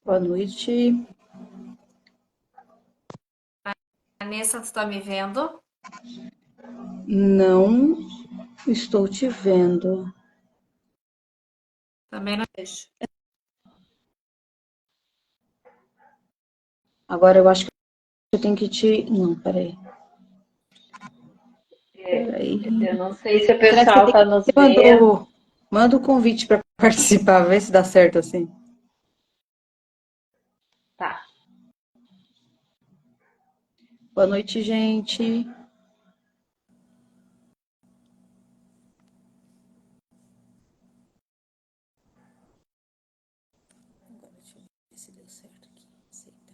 Boa noite. Vanessa, tu tá me vendo? Não estou te vendo. Também não vejo. Agora eu acho que eu tenho que te. Não, peraí. Peraí. Eu não sei se o Será que você pessoal tem está que. nos Você vendo. manda o convite para participar, vê se dá certo assim. Tá. Boa noite, gente. Agora deixa eu ver se deu certo aqui. Aceitar.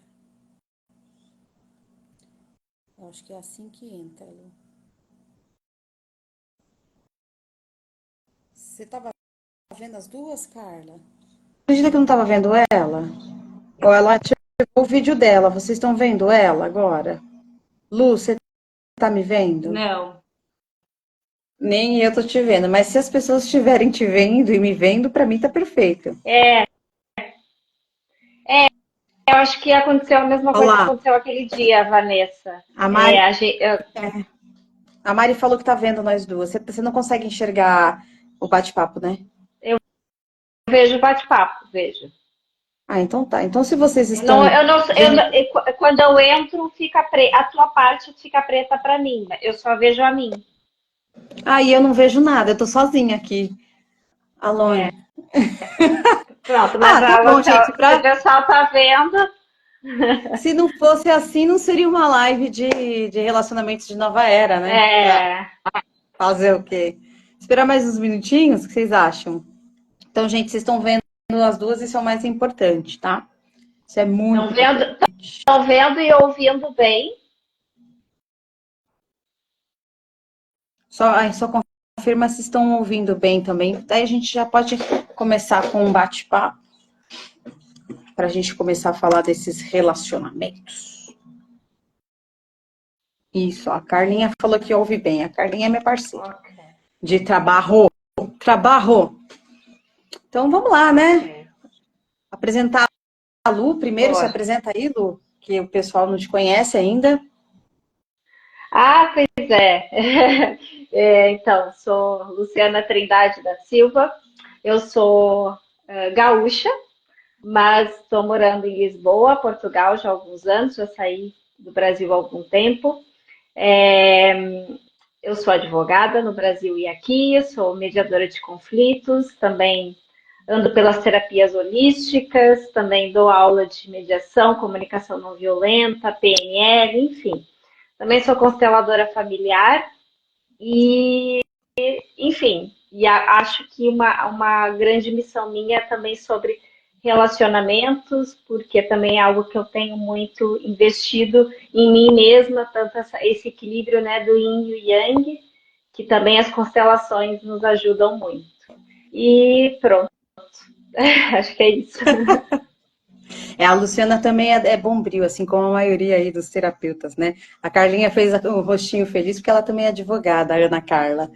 Eu acho que é assim que entra, Lu. Você tava vendo as duas, Carla? Acredita que eu não tava vendo ela? Ou ela tirou o vídeo dela. Vocês estão vendo ela agora? Lu, você tá me vendo? Não. Nem eu tô te vendo, mas se as pessoas estiverem te vendo e me vendo, pra mim tá perfeito. É, eu acho que aconteceu a mesma Olha coisa que lá, aconteceu aquele dia, Vanessa. a Mari, É, eu a Mari falou que tá vendo nós duas. Você não consegue enxergar o bate-papo, né? vejo bate-papo, vejo. Ah, então tá. Então se vocês Eu não, estão eu não, eu vendo. não- quando eu entro, a tua parte fica preta para mim. Eu só vejo a mim. Aí eu não vejo nada, eu tô sozinha aqui, É, alone. pronto, mas Ah, tá bom, gente. se o pessoal tá vendo, Se não fosse assim, não seria uma live de relacionamentos de nova era, né? Pra é, fazer o quê? Esperar mais uns minutinhos, o que vocês acham? Então, gente, vocês estão vendo as duas, isso é o mais importante, tá? Isso é estão muito vendo, importante. estão vendo e ouvindo bem. Só confirma se estão ouvindo bem também. Daí a gente já pode começar com um bate-papo para a gente começar a falar desses relacionamentos. Isso, a Carlinha falou que ouve bem. A Carlinha é minha parceira Ok, de trabalho. Trabalho. Então vamos lá, né? ok. Apresentar a Lu primeiro. Se Bora. apresenta aí, Lu, que o pessoal não te conhece ainda. Ah, pois é. Então, sou Luciana Trindade da Silva, eu sou gaúcha, mas estou morando em Lisboa, Portugal, já há alguns anos, já saí do Brasil há algum tempo. É, eu sou advogada no Brasil e aqui, sou mediadora de conflitos, também ando pelas terapias holísticas, também dou aula de mediação, comunicação não violenta, PNL, enfim. Também sou consteladora familiar e, enfim, acho que uma grande missão minha é também sobre relacionamentos, porque também é algo que eu tenho muito investido em mim mesma, tanto esse equilíbrio, né, do yin e o yang, que também as constelações nos ajudam muito. E pronto, acho que é isso. É, a Luciana também é bombril, assim como a maioria aí dos terapeutas, né? A Carlinha fez o rostinho feliz porque ela também é advogada, a Ana Carla.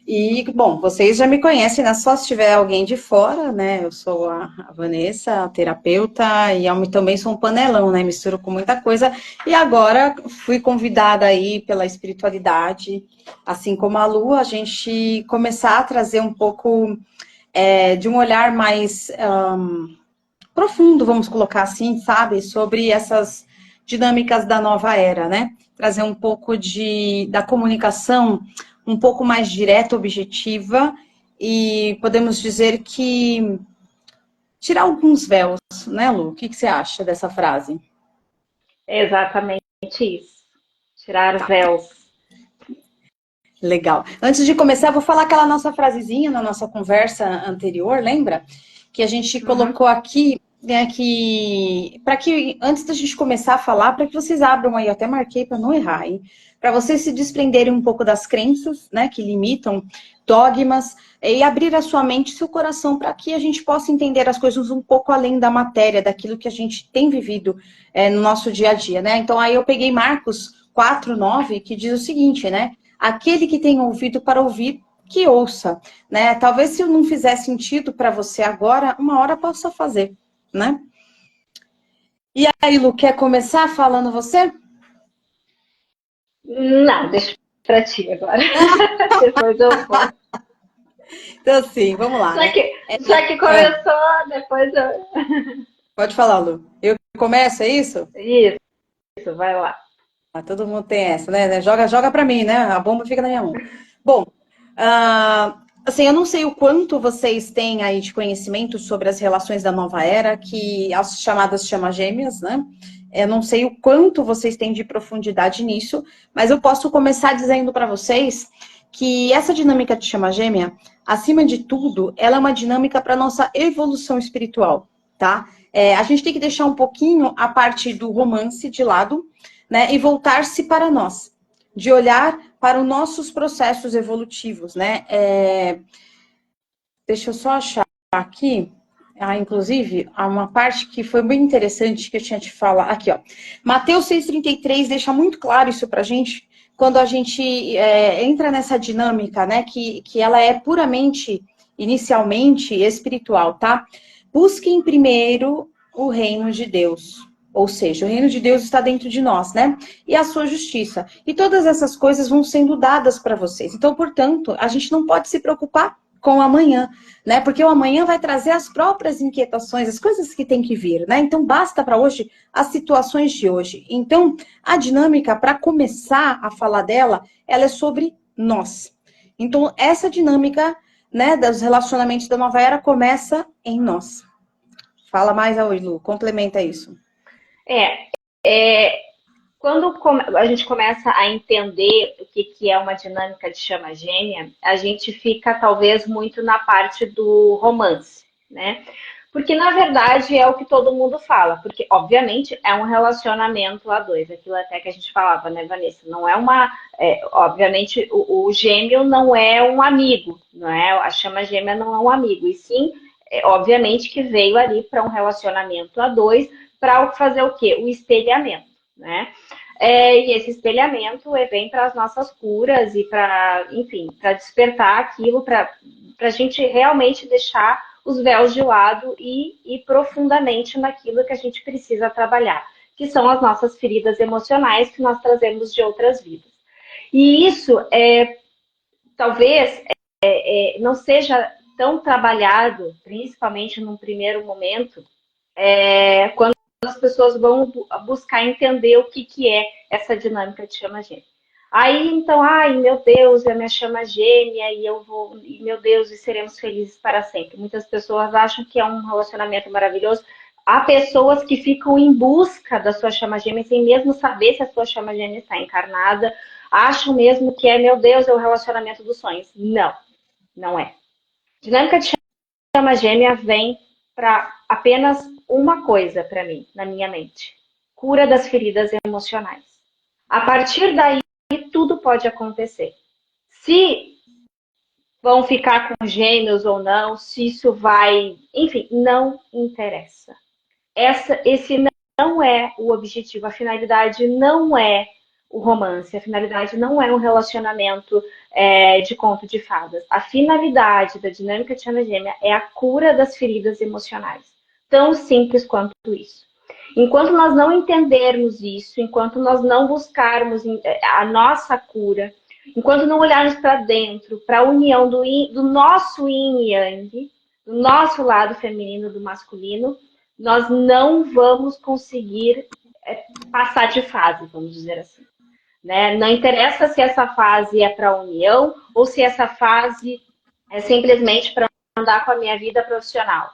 E, bom, vocês já me conhecem, né? Só se tiver alguém de fora, né? Eu sou a Vanessa, a terapeuta, e eu também sou um panelão, né? Misturo com muita coisa. E agora fui convidada aí pela espiritualidade, assim como a Lu, a gente começar a trazer um pouco de um olhar mais profundo, vamos colocar assim, sabe? Sobre essas dinâmicas da nova era, né? Trazer um pouco da comunicação um pouco mais direta, objetiva, e podemos dizer que tirar alguns véus, né, Lu? O que você acha dessa frase? É exatamente isso. Tirar Tá, véus. legal. Antes de começar, vou falar aquela nossa frasezinha na nossa conversa anterior, lembra? Que a gente Uhum. colocou aqui, né, que para que antes da gente começar a falar, para que vocês abram aí, eu até marquei para não errar, hein? Para vocês se desprenderem um pouco das crenças, né, que limitam dogmas e abrir a sua mente e seu coração para que a gente possa entender as coisas um pouco além da matéria, daquilo que a gente tem vivido no nosso dia a dia, né? Então aí eu peguei Marcos 4:9 que diz o seguinte, né? Aquele que tem ouvido para ouvir, que ouça, né? Talvez se não fizer sentido para você agora, uma hora possa fazer, né? E aí, Lu, quer começar falando você? Não, deixa pra ti agora. Depois eu vou. Então, assim, vamos lá, Já né? que, já que Ah, começou, depois eu. pode falar, Lu. Eu começo, é isso? Isso, vai lá. Ah, todo mundo tem essa, né? Joga, joga pra mim, né? A bomba fica na minha mão. Bom, assim, eu não sei o quanto vocês têm aí de conhecimento sobre as relações da nova era, que as chamadas chama-gêmeas, né? Eu não sei o quanto vocês têm de profundidade nisso, mas eu posso começar dizendo para vocês que essa dinâmica de chama-gêmea, acima de tudo, ela é uma dinâmica para nossa evolução espiritual, tá? A gente tem que deixar um pouquinho a parte do romance de lado, né? E voltar-se para nós, de olhar para os nossos processos evolutivos, né? Deixa eu só achar aqui. Inclusive, há uma parte que foi bem interessante que eu tinha te falar. Aqui, ó. Mateus 6,33 deixa muito claro isso pra gente, quando a gente entra nessa dinâmica, né? Que ela é puramente, inicialmente, espiritual, tá? Busquem primeiro o reino de Deus. Ou seja, o reino de Deus está dentro de nós, né? E a sua justiça. E todas essas coisas vão sendo dadas para vocês. Então, portanto, a gente não pode se preocupar com o amanhã, né? Porque o amanhã vai trazer as próprias inquietações, as coisas que tem que vir, né? Então basta para hoje as situações de hoje. Então, a dinâmica para começar a falar dela, ela é sobre nós. Então, essa dinâmica, né, dos relacionamentos da nova era começa em nós. Fala mais, Lu, complementa isso. É, é, quando a gente começa a entender o que é uma dinâmica de chama gêmea, a gente fica talvez muito na parte do romance, né? Porque na verdade é o que todo mundo fala, porque obviamente é um relacionamento a dois, aquilo até que a gente falava, né, Vanessa? Não é uma. Obviamente o gêmeo não é um amigo, não é? A chama gêmea não é um amigo, e sim, obviamente que veio ali para um relacionamento a dois, para fazer o quê? O espelhamento, né? E esse espelhamento vem para as nossas curas e para, enfim, para despertar aquilo, para a gente realmente deixar os véus de lado e ir profundamente naquilo que a gente precisa trabalhar, que são as nossas feridas emocionais que nós trazemos de outras vidas. E isso talvez não seja tão trabalhado, principalmente num primeiro momento, quando as pessoas vão buscar entender o que é essa dinâmica de chama gêmea. Aí, então, ai, meu Deus, é a minha chama gêmea e eu vou, e, meu Deus, e seremos felizes para sempre. Muitas pessoas acham que é um relacionamento maravilhoso. Há pessoas que ficam em busca da sua chama gêmea sem mesmo saber se a sua chama gêmea está encarnada. Acham mesmo que meu Deus, é o relacionamento dos sonhos. Não, não é. Dinâmica de chama gêmea vem para apenas uma coisa para mim, na minha mente: cura das feridas emocionais. A partir daí, tudo pode acontecer. Se vão ficar com gêmeos ou não, se isso vai. Enfim, não interessa. Esse não é o objetivo, a finalidade não é o romance, a finalidade não é um relacionamento de conto de fadas. A finalidade da dinâmica de chama gêmea é a cura das feridas emocionais. Tão simples quanto isso. Enquanto nós não entendermos isso, enquanto nós não buscarmos a nossa cura, enquanto não olharmos para dentro, para a união do nosso yin e yang, do nosso lado feminino, do masculino, nós não vamos conseguir passar de fase, vamos dizer assim. Né? Não interessa se essa fase é para a união ou se essa fase é simplesmente para andar com a minha vida profissional.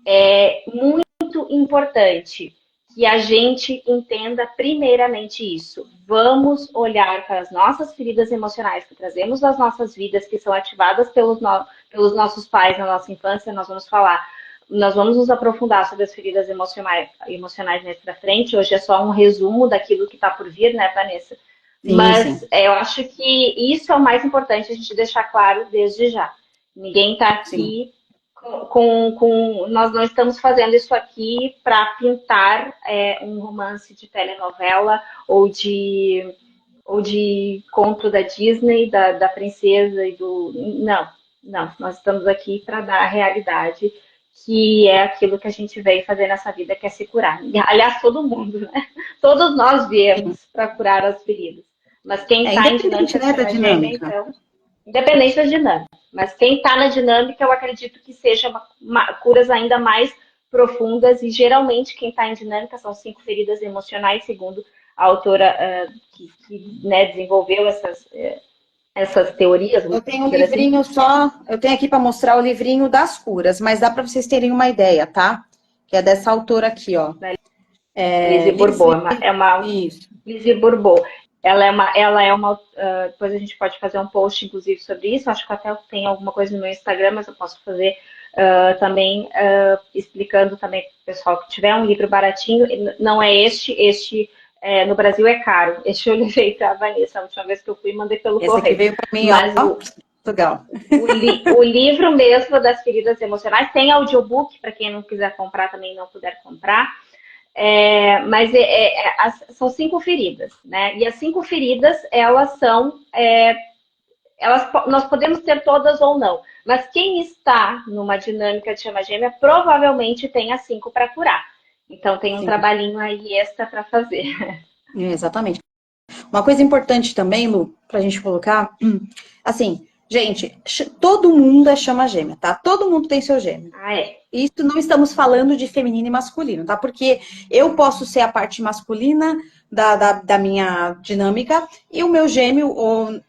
É muito importante que a gente entenda primeiramente isso. Vamos olhar para as nossas feridas emocionais que trazemos das nossas vidas, que são ativadas pelos nossos pais na nossa infância. Nós vamos nos aprofundar sobre as feridas emocionais mais para frente. Hoje é só um resumo daquilo que está por vir, né, Vanessa? Sim, sim. Mas eu acho que isso é o mais importante a gente deixar claro desde já. Ninguém está Sim. aqui nós não estamos fazendo isso aqui para pintar um romance de telenovela ou de conto da Disney, da princesa e do. Não, não. Nós estamos aqui para dar a realidade que é aquilo que a gente veio fazer nessa vida, que é se curar. Aliás, todo mundo, né? Todos nós viemos para curar as feridas. Mas quem está em Independente, dinâmica de né, da chama gêmea, dinâmica. então, independente da dinâmica. Mas quem está na dinâmica, eu acredito que seja curas ainda mais profundas, e geralmente quem está em dinâmica são 5 feridas emocionais, segundo a autora né, desenvolveu essas teorias, Eu tenho um assim. livrinho só, eu tenho aqui para mostrar o livrinho das curas, mas dá para vocês terem uma ideia, tá? Que é dessa autora aqui, ó. Lizzie Lizzie, Bourbeau, isso. Lizzie Bourbeau. Depois a gente pode fazer um post, inclusive, sobre isso. Acho que até tem alguma coisa no meu Instagram, mas eu posso fazer também explicando também para o pessoal que tiver um livro baratinho. Não é este no Brasil é caro. Este eu levei para a Vanessa. A última vez que eu fui, mandei pelo Esse aqui correio. veio para mim, Mas ó. Legal. o livro mesmo das feridas emocionais tem audiobook, para quem não quiser comprar, também não puder comprar. Mas são 5 feridas, né? E as 5 feridas, elas são. Nós podemos ter todas ou não, mas quem está numa dinâmica de chama gêmea provavelmente tem as 5 para curar. Então tem um Sim, trabalhinho aí extra para fazer. exatamente. Uma coisa importante também, Lu, pra gente colocar, assim, gente, todo mundo é chama gêmea, tá? Todo mundo tem seu gêmeo. Ah, é. Isso não estamos falando de feminino e masculino, tá? Porque eu posso ser a parte masculina da minha dinâmica e o meu gêmeo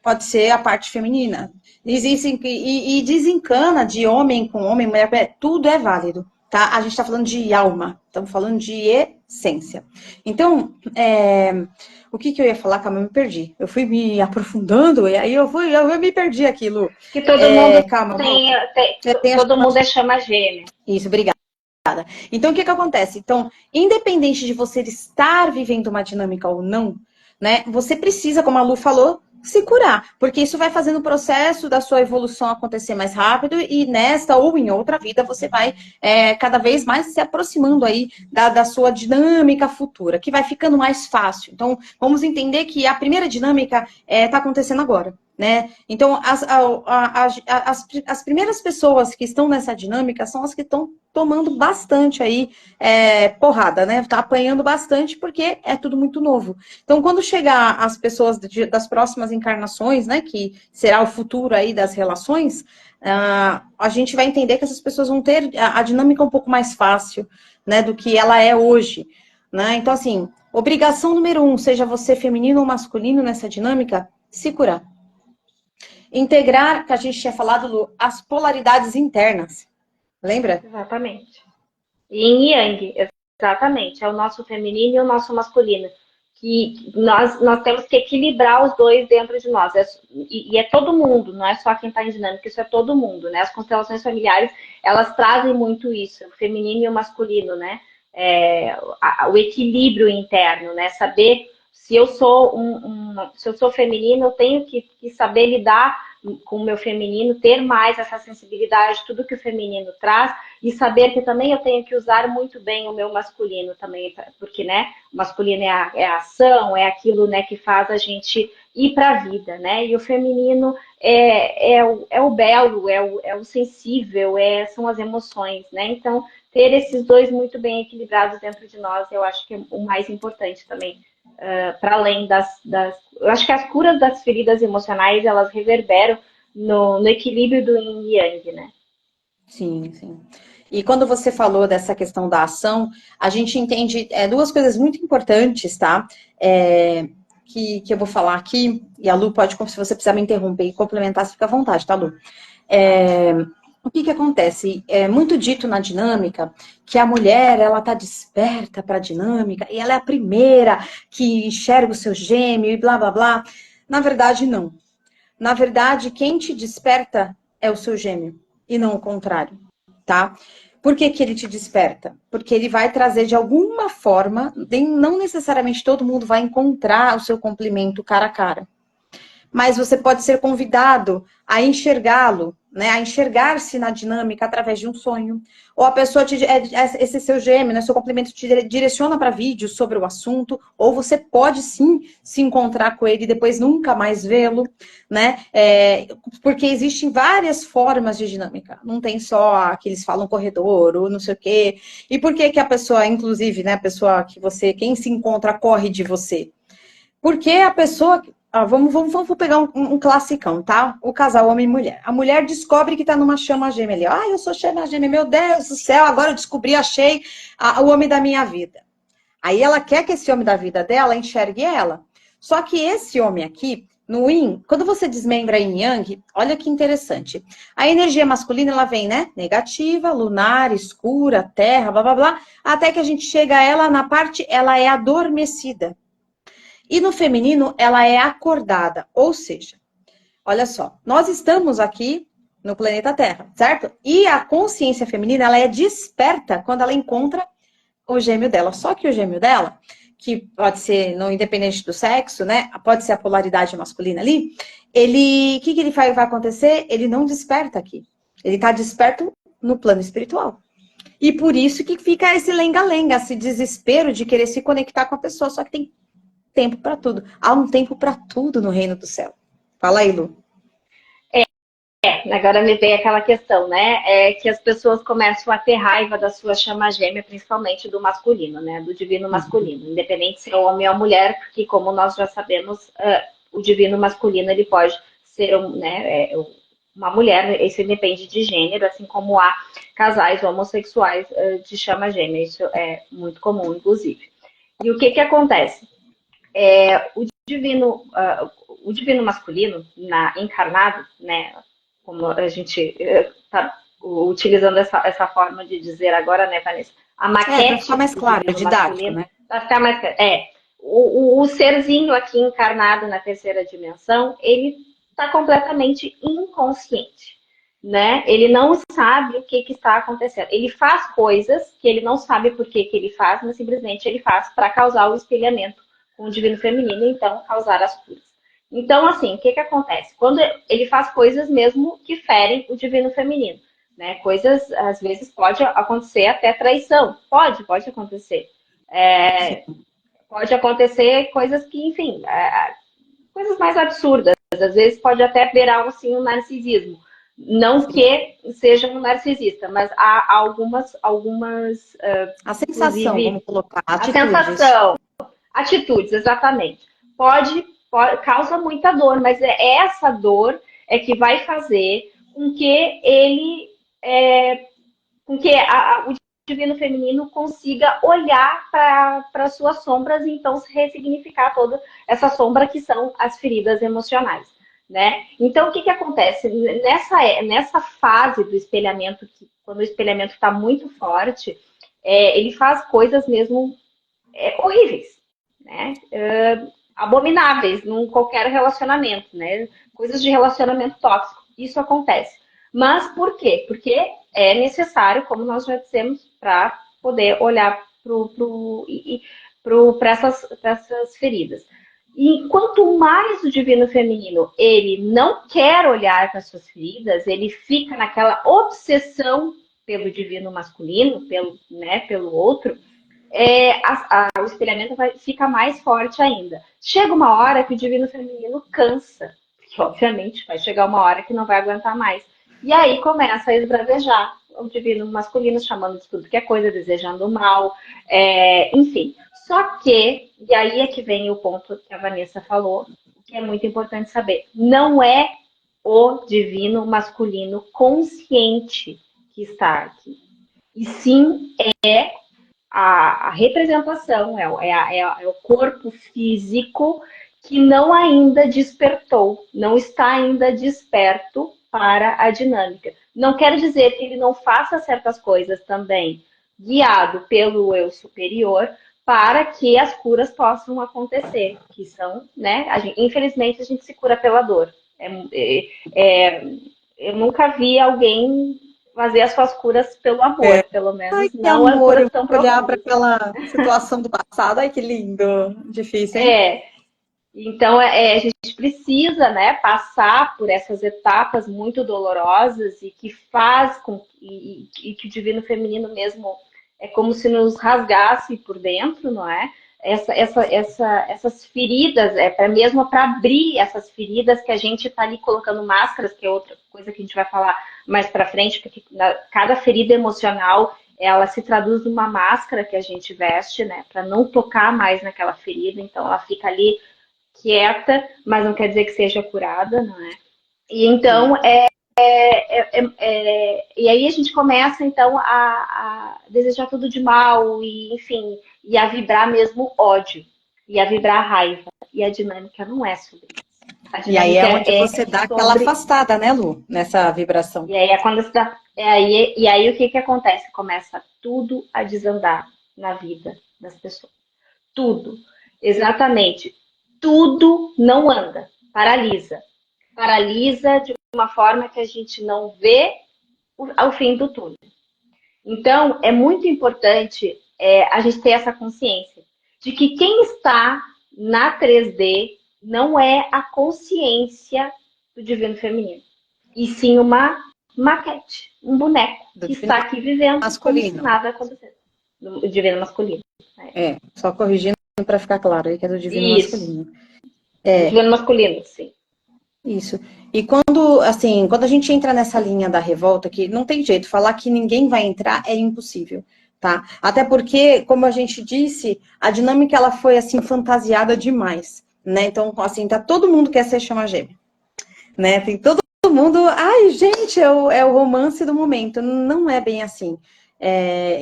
pode ser a parte feminina. Existem, e desencana de homem com homem, mulher, tudo é válido, tá? A gente está falando de alma, estamos falando de essência. Então, o que eu ia falar? Calma, eu me perdi. Eu fui me aprofundando e aí eu me perdi aqui, Lu. Que todo mundo Calma, todo mundo é chama gêmea. Isso, obrigada. Então, o que acontece? Então, independente de você estar vivendo uma dinâmica ou não, né, você precisa, como a Lu falou, se curar, porque isso vai fazendo o processo da sua evolução acontecer mais rápido e nesta ou em outra vida você vai cada vez mais se aproximando aí da sua dinâmica futura, que vai ficando mais fácil. Então, vamos entender que a primeira dinâmica está acontecendo agora. Né? Então, as primeiras pessoas que estão nessa dinâmica são as que estão tomando bastante aí porrada, né? Tá apanhando bastante porque é tudo muito novo. Então, quando chegar as pessoas das próximas encarnações, né? Que será o futuro aí das relações, a gente vai entender que essas pessoas vão ter a dinâmica um pouco mais fácil, né? Do que ela é hoje, né? Então, assim, obrigação número 1, seja você feminino ou masculino nessa dinâmica, se curar. Integrar, que a gente tinha falado, Lu, as polaridades internas. Lembra? Exatamente. Yin e Yang, exatamente. É o nosso feminino e o nosso masculino. Que nós temos que equilibrar os dois dentro de nós. E é todo mundo, não é só quem está em dinâmica, isso é todo mundo, né? As constelações familiares, elas trazem muito isso, o feminino e o masculino, né? O equilíbrio interno, né? Saber se eu sou se eu sou feminino, eu tenho que saber lidar com o meu feminino, ter mais essa sensibilidade, tudo que o feminino traz, e saber que também eu tenho que usar muito bem o meu masculino também, porque, né, o masculino é a ação, é aquilo, né, que faz a gente ir para a vida, né, e o feminino é o belo, é o sensível, são as emoções, né, então ter esses dois muito bem equilibrados dentro de nós, eu acho que é o mais importante também. Para além eu acho que as curas das feridas emocionais, elas reverberam no equilíbrio do yin e yang, né? Sim, sim. E quando você falou dessa questão da ação, a gente entende duas coisas muito importantes, tá? Que eu vou falar aqui, e a Lu pode, se você precisar me interromper e complementar, você fica à vontade, tá, Lu? O que acontece? É muito dito na dinâmica que a mulher, ela tá desperta para a dinâmica e ela é a primeira que enxerga o seu gêmeo e blá, blá, blá. Na verdade, não. Na verdade, quem te desperta é o seu gêmeo e não o contrário, tá? Por que ele te desperta? Porque ele vai trazer de alguma forma, não necessariamente todo mundo vai encontrar o seu complemento cara a cara. mas você pode ser convidado a enxergá-lo, né? A enxergar-se na dinâmica através de um sonho. Ou a pessoa, esse seu gêmeo, né, seu complemento te direciona para vídeos sobre o assunto, ou você pode sim se encontrar com ele e depois nunca mais vê-lo, né? Porque existem várias formas de dinâmica. Não tem só que eles falam corredor, ou não sei o quê. E por que que a pessoa, inclusive, né, a pessoa que você, quem se encontra, corre de você? Porque a pessoa. Vamos pegar um classicão, tá? O casal homem e mulher. A mulher descobre que tá numa chama gêmea ali. Ah, eu sou chama gêmea, meu Deus do céu, agora eu descobri, achei o homem da minha vida. Aí ela quer que esse homem da vida dela enxergue ela. Só que esse homem aqui, no Yin, quando você desmembra Yin Yang, olha que interessante. A energia masculina, ela vem, né? Negativa, lunar, escura, terra, blá, blá, blá. Até que a gente chega a ela na parte, ela é adormecida. E no feminino, ela é acordada. Ou seja, olha só, nós estamos aqui no planeta Terra, certo? E a consciência feminina, ela é desperta quando ela encontra o gêmeo dela. Só que o gêmeo dela, que pode ser, não independente do sexo, né? Pode ser a polaridade masculina ali. O que ele vai acontecer? Ele não desperta aqui. Ele está desperto no plano espiritual. E por isso que fica esse lenga-lenga, esse desespero de querer se conectar com a pessoa. Só que tem tempo para tudo. Há um tempo para tudo no reino do céu. Fala aí, Lu. Agora me veio aquela questão, né? Que as pessoas começam a ter raiva da sua chama gêmea, principalmente do masculino, né? Do divino masculino, independente se é homem ou mulher, porque como nós já sabemos, o divino masculino ele pode ser uma mulher, isso depende de gênero, assim como há casais homossexuais de chama gêmea, isso é muito comum, inclusive. E o que acontece? O divino masculino, encarnado, né? Como a gente está utilizando essa forma de dizer agora, né, Vanessa? A maquete para ficar mais claro, é didático, né? Para ficar mais o serzinho aqui encarnado na terceira dimensão, ele está completamente inconsciente, né? Ele não sabe o que está acontecendo. Ele faz coisas que ele não sabe por que ele faz, mas simplesmente ele faz para causar o espelhamento com o divino feminino e então causar as curas. Então, assim, o que acontece? Quando ele faz coisas mesmo que ferem o divino feminino, né? Coisas, às vezes, pode acontecer até traição. Pode acontecer. Pode acontecer coisas que, enfim, coisas mais absurdas. Às vezes pode até beirar, assim, um narcisismo. Não que seja um narcisista, mas há algumas a sensação, vamos colocar, atitudes. A sensação, atitudes, exatamente. Causa muita dor, mas essa dor é que vai fazer com que ele, com que o divino feminino consiga olhar para suas sombras e então ressignificar toda essa sombra que são as feridas emocionais, né? Então, o que acontece? Nessa fase do espelhamento, quando o espelhamento está muito forte, ele faz coisas mesmo horríveis, né? Abomináveis num qualquer relacionamento, né? Coisas de relacionamento tóxico. Isso acontece. Mas por quê? Porque é necessário, como nós já dissemos, para poder olhar para essas feridas. E quanto mais o divino feminino ele não quer olhar para suas feridas, ele fica naquela obsessão pelo divino masculino, pelo outro, o espelhamento fica mais forte ainda. Chega uma hora que o divino feminino cansa, que obviamente vai chegar uma hora que não vai aguentar mais. E aí começa a esbravejar o divino masculino, chamando de tudo que é coisa, desejando o mal, enfim. Só que, e aí é que vem o ponto que a Vanessa falou, que é muito importante saber, não é o divino masculino consciente que está aqui, e sim a representação, é o corpo físico que não ainda despertou, não está ainda desperto para a dinâmica. Não quer dizer que ele não faça certas coisas também, guiado pelo eu superior, para que as curas possam acontecer, que são, né? Infelizmente, a gente se cura pela dor. Eu nunca vi alguém fazer as suas curas pelo amor, pelo menos. Ai, que não amor, tão olhar profunda. para aquela situação do passado, ai que lindo, difícil, hein? Então, a gente precisa, né, passar por essas etapas muito dolorosas e que faz com e que o divino feminino mesmo é como se nos rasgasse por dentro, não é? Essas feridas, mesmo para abrir essas feridas que a gente está ali colocando máscaras, que é outra coisa que a gente vai falar mais para frente, porque cada ferida emocional ela se traduz numa máscara que a gente veste, né, para não tocar mais naquela ferida, então ela fica ali quieta, mas não quer dizer que seja curada, não é? E então e aí a gente começa então a desejar tudo de mal e enfim, e a vibrar mesmo ódio, e a vibrar raiva. E a dinâmica não é sobre isso. A E aí dinâmica é onde é você dá aquela sobre. afastada, né, Lu? Nessa vibração. E aí é quando está. E aí o que que acontece? Começa tudo a desandar na vida das pessoas. Tudo. Exatamente. Tudo não anda. Paralisa. Paralisa de uma forma que a gente não vê ao fim do túnel. Então, é muito importante a gente ter essa consciência de que quem está na 3D não é a consciência do divino feminino, e sim uma maquete, um boneco Do que divino está aqui vivendo como se masculino. nada acontecesse. Do divino masculino. Só corrigindo para ficar claro aí que é do divino Isso, masculino. do É, divino masculino, sim. isso. E quando, assim, quando a gente entra nessa linha da revolta, que não tem jeito, falar que ninguém vai entrar é impossível, tá? Até porque, como a gente disse, a dinâmica ela foi assim fantasiada demais, né? Então, assim, tá todo mundo quer ser chama gêmea, né? Tem todo mundo, ai, gente, é o romance do momento. Não é bem assim.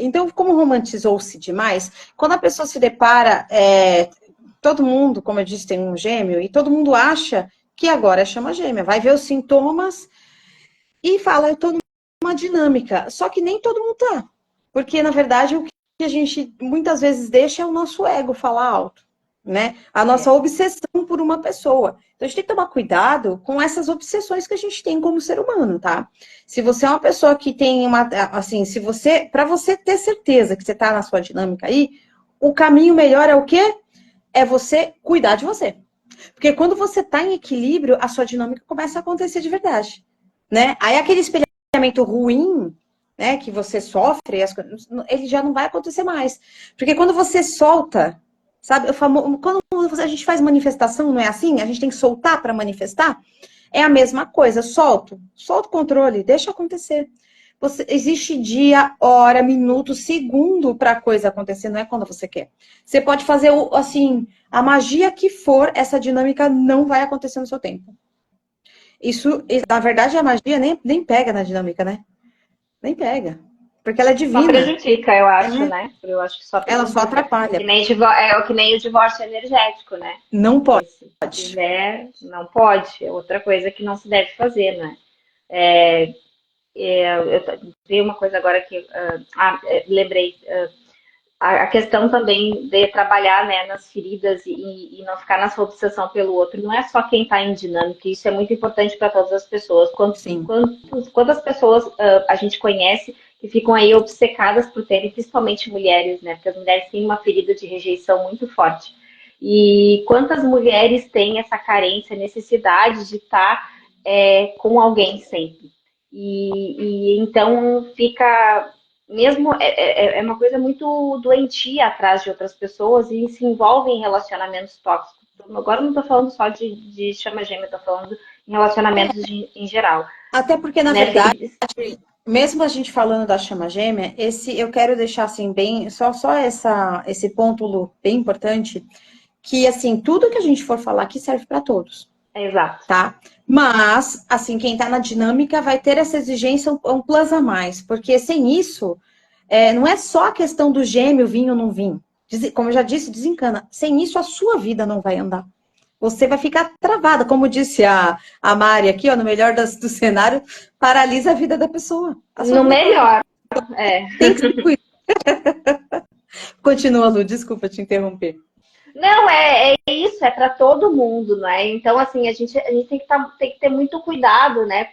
Então, como romantizou-se demais, quando a pessoa se depara, todo mundo, como eu disse, tem um gêmeo, e todo mundo acha que agora é chama gêmea, vai ver os sintomas e fala, eu tô numa dinâmica. Só que nem todo mundo tá. Porque, na verdade, o que a gente muitas vezes deixa é o nosso ego falar alto, né? A nossa obsessão por uma pessoa. Então, a gente tem que tomar cuidado com essas obsessões que a gente tem como ser humano, tá? Se você é uma pessoa que tem uma, assim, se você, para você ter certeza que você tá na sua dinâmica aí, o caminho melhor é o quê? É você cuidar de você. Porque quando você está em equilíbrio, a sua dinâmica começa a acontecer de verdade, né? Aí aquele espelhamento ruim, né, que você sofre, ele já não vai acontecer mais. Porque quando você solta, sabe, quando a gente faz manifestação, não é assim? A gente tem que soltar para manifestar? É a mesma coisa, solta o controle, deixa acontecer. Existe dia, hora, minuto, segundo para a coisa acontecer, não é quando você quer. Você pode fazer, assim, a magia que for, essa dinâmica não vai acontecer no seu tempo. Isso, na verdade, a magia nem pega na dinâmica, né? Nem pega. Porque ela é Só divina. prejudica, eu acho, né? Eu acho que só Ela só prejudica. atrapalha. Que nem o divórcio energético, né? Não pode. Se tiver, não pode. É outra coisa que não se deve fazer, né? Eu vi uma coisa agora que lembrei. A questão também de trabalhar, né, nas feridas e não ficar nessa obsessão pelo outro. Não é só quem está em dinâmica, isso é muito importante para todas as pessoas. Sim. Quantas pessoas a gente conhece que ficam aí obcecadas por terem, principalmente mulheres, né? Porque as mulheres têm uma ferida de rejeição muito forte. E quantas mulheres têm essa carência, necessidade de estar com alguém sempre. E então fica mesmo é uma coisa muito doentia atrás de outras pessoas e se envolve em relacionamentos tóxicos. Agora não estou falando só de chama gêmea, estou falando em relacionamentos em geral. Até porque, na Né? verdade, mesmo a gente falando da chama gêmea, eu quero deixar assim bem, só esse ponto, Lu, bem importante, que assim, tudo que a gente for falar aqui serve para todos. Exato. Tá? Mas, assim, quem tá na dinâmica vai ter essa exigência um plus a mais, porque sem isso, não é só a questão do gêmeo vir ou não vir. Como eu já disse, desencana. Sem isso, a sua vida não vai andar. Você vai ficar travada, como disse a Mari aqui, ó, no melhor do cenário, paralisa a vida da pessoa. No melhor, Tem que se cuidar. Continua, Lu, desculpa te interromper. Não, é isso, é para todo mundo, né? Então, assim, a gente tem que ter muito cuidado, né,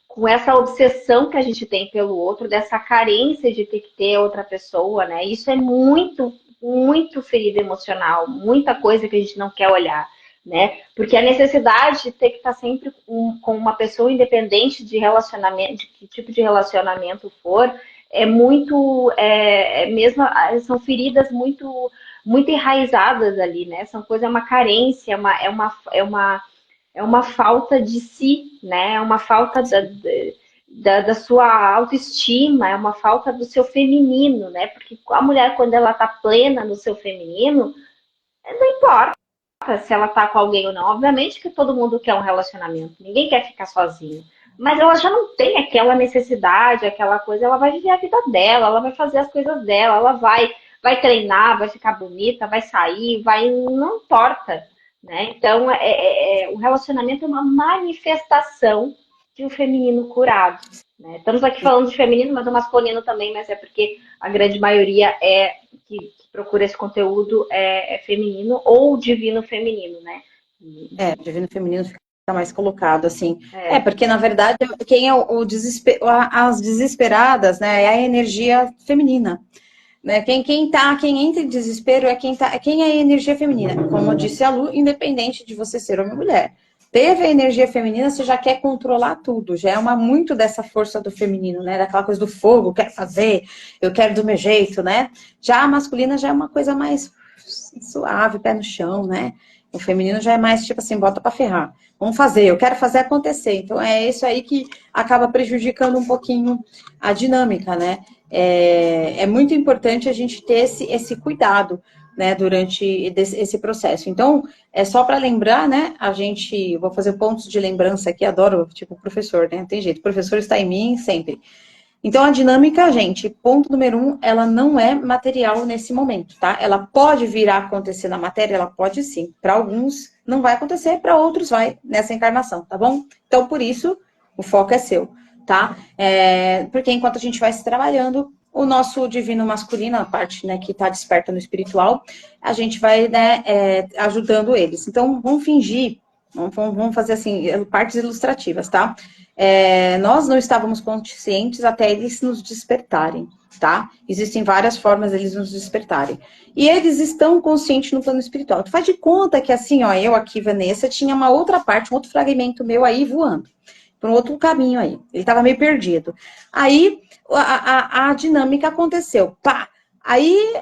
com essa obsessão que a gente tem pelo outro, dessa carência de ter que ter outra pessoa, né? Isso é muito muito ferida emocional, muita coisa que a gente não quer olhar, né? Porque a necessidade de ter que estar sempre com uma pessoa independente de relacionamento, de que tipo de relacionamento for, é muito, mesmo, são feridas muito enraizadas ali, né? São coisas, é uma carência, é uma falta de si, né? É uma falta da sua autoestima, é uma falta do seu feminino, né? Porque a mulher, quando ela tá plena no seu feminino, não importa se ela tá com alguém ou não. Obviamente que todo mundo quer um relacionamento, ninguém quer ficar sozinho. Mas ela já não tem aquela necessidade, aquela coisa, ela vai viver a vida dela, ela vai fazer as coisas dela, ela vai treinar, vai ficar bonita, vai sair, não importa, né? Então, o relacionamento é uma manifestação de um feminino curado, né? Estamos aqui falando de feminino, mas do masculino também, mas é porque a grande maioria que procura esse conteúdo é feminino ou divino feminino, né? O divino feminino fica mais colocado, assim. É, Porque, na verdade, quem é o desespero, as desesperadas, né, é a energia feminina. Né? Quem entra em desespero quem é a energia feminina. Como disse a Lu, independente de você ser homem ou mulher. Teve a energia feminina, você já quer controlar tudo. Já é muito dessa força do feminino, né? Daquela coisa do fogo, quero fazer, eu quero do meu jeito, né? Já a masculina já é uma coisa mais suave, pé no chão, né? O feminino já é mais tipo assim, bota pra ferrar. Vamos fazer, eu quero fazer acontecer. Então é isso aí que acaba prejudicando um pouquinho a dinâmica, né? É muito importante a gente ter esse cuidado, né, durante esse processo. Então, é só para lembrar, né, vou fazer pontos de lembrança aqui, adoro, tipo, professor, né, tem jeito, o professor está em mim sempre. Então, a dinâmica, gente, ponto número 1, ela não é material nesse momento, tá? Ela pode vir a acontecer na matéria, ela pode sim. Para alguns não vai acontecer, para outros vai nessa encarnação, tá bom? Então, por isso, o foco é seu, tá? Porque enquanto a gente vai se trabalhando, o nosso divino masculino, a parte, né, que está desperta no espiritual, a gente vai, né, ajudando eles. Então, vamos fingir, vamos fazer assim, partes ilustrativas, tá? Nós não estávamos conscientes até eles nos despertarem, tá? Existem várias formas deles nos despertarem. E eles estão conscientes no plano espiritual. Tu faz de conta que assim, ó, eu aqui, Vanessa, tinha uma outra parte, um outro fragmento meu aí voando, por um outro caminho aí. Ele estava meio perdido. Aí a dinâmica aconteceu. Pá! Aí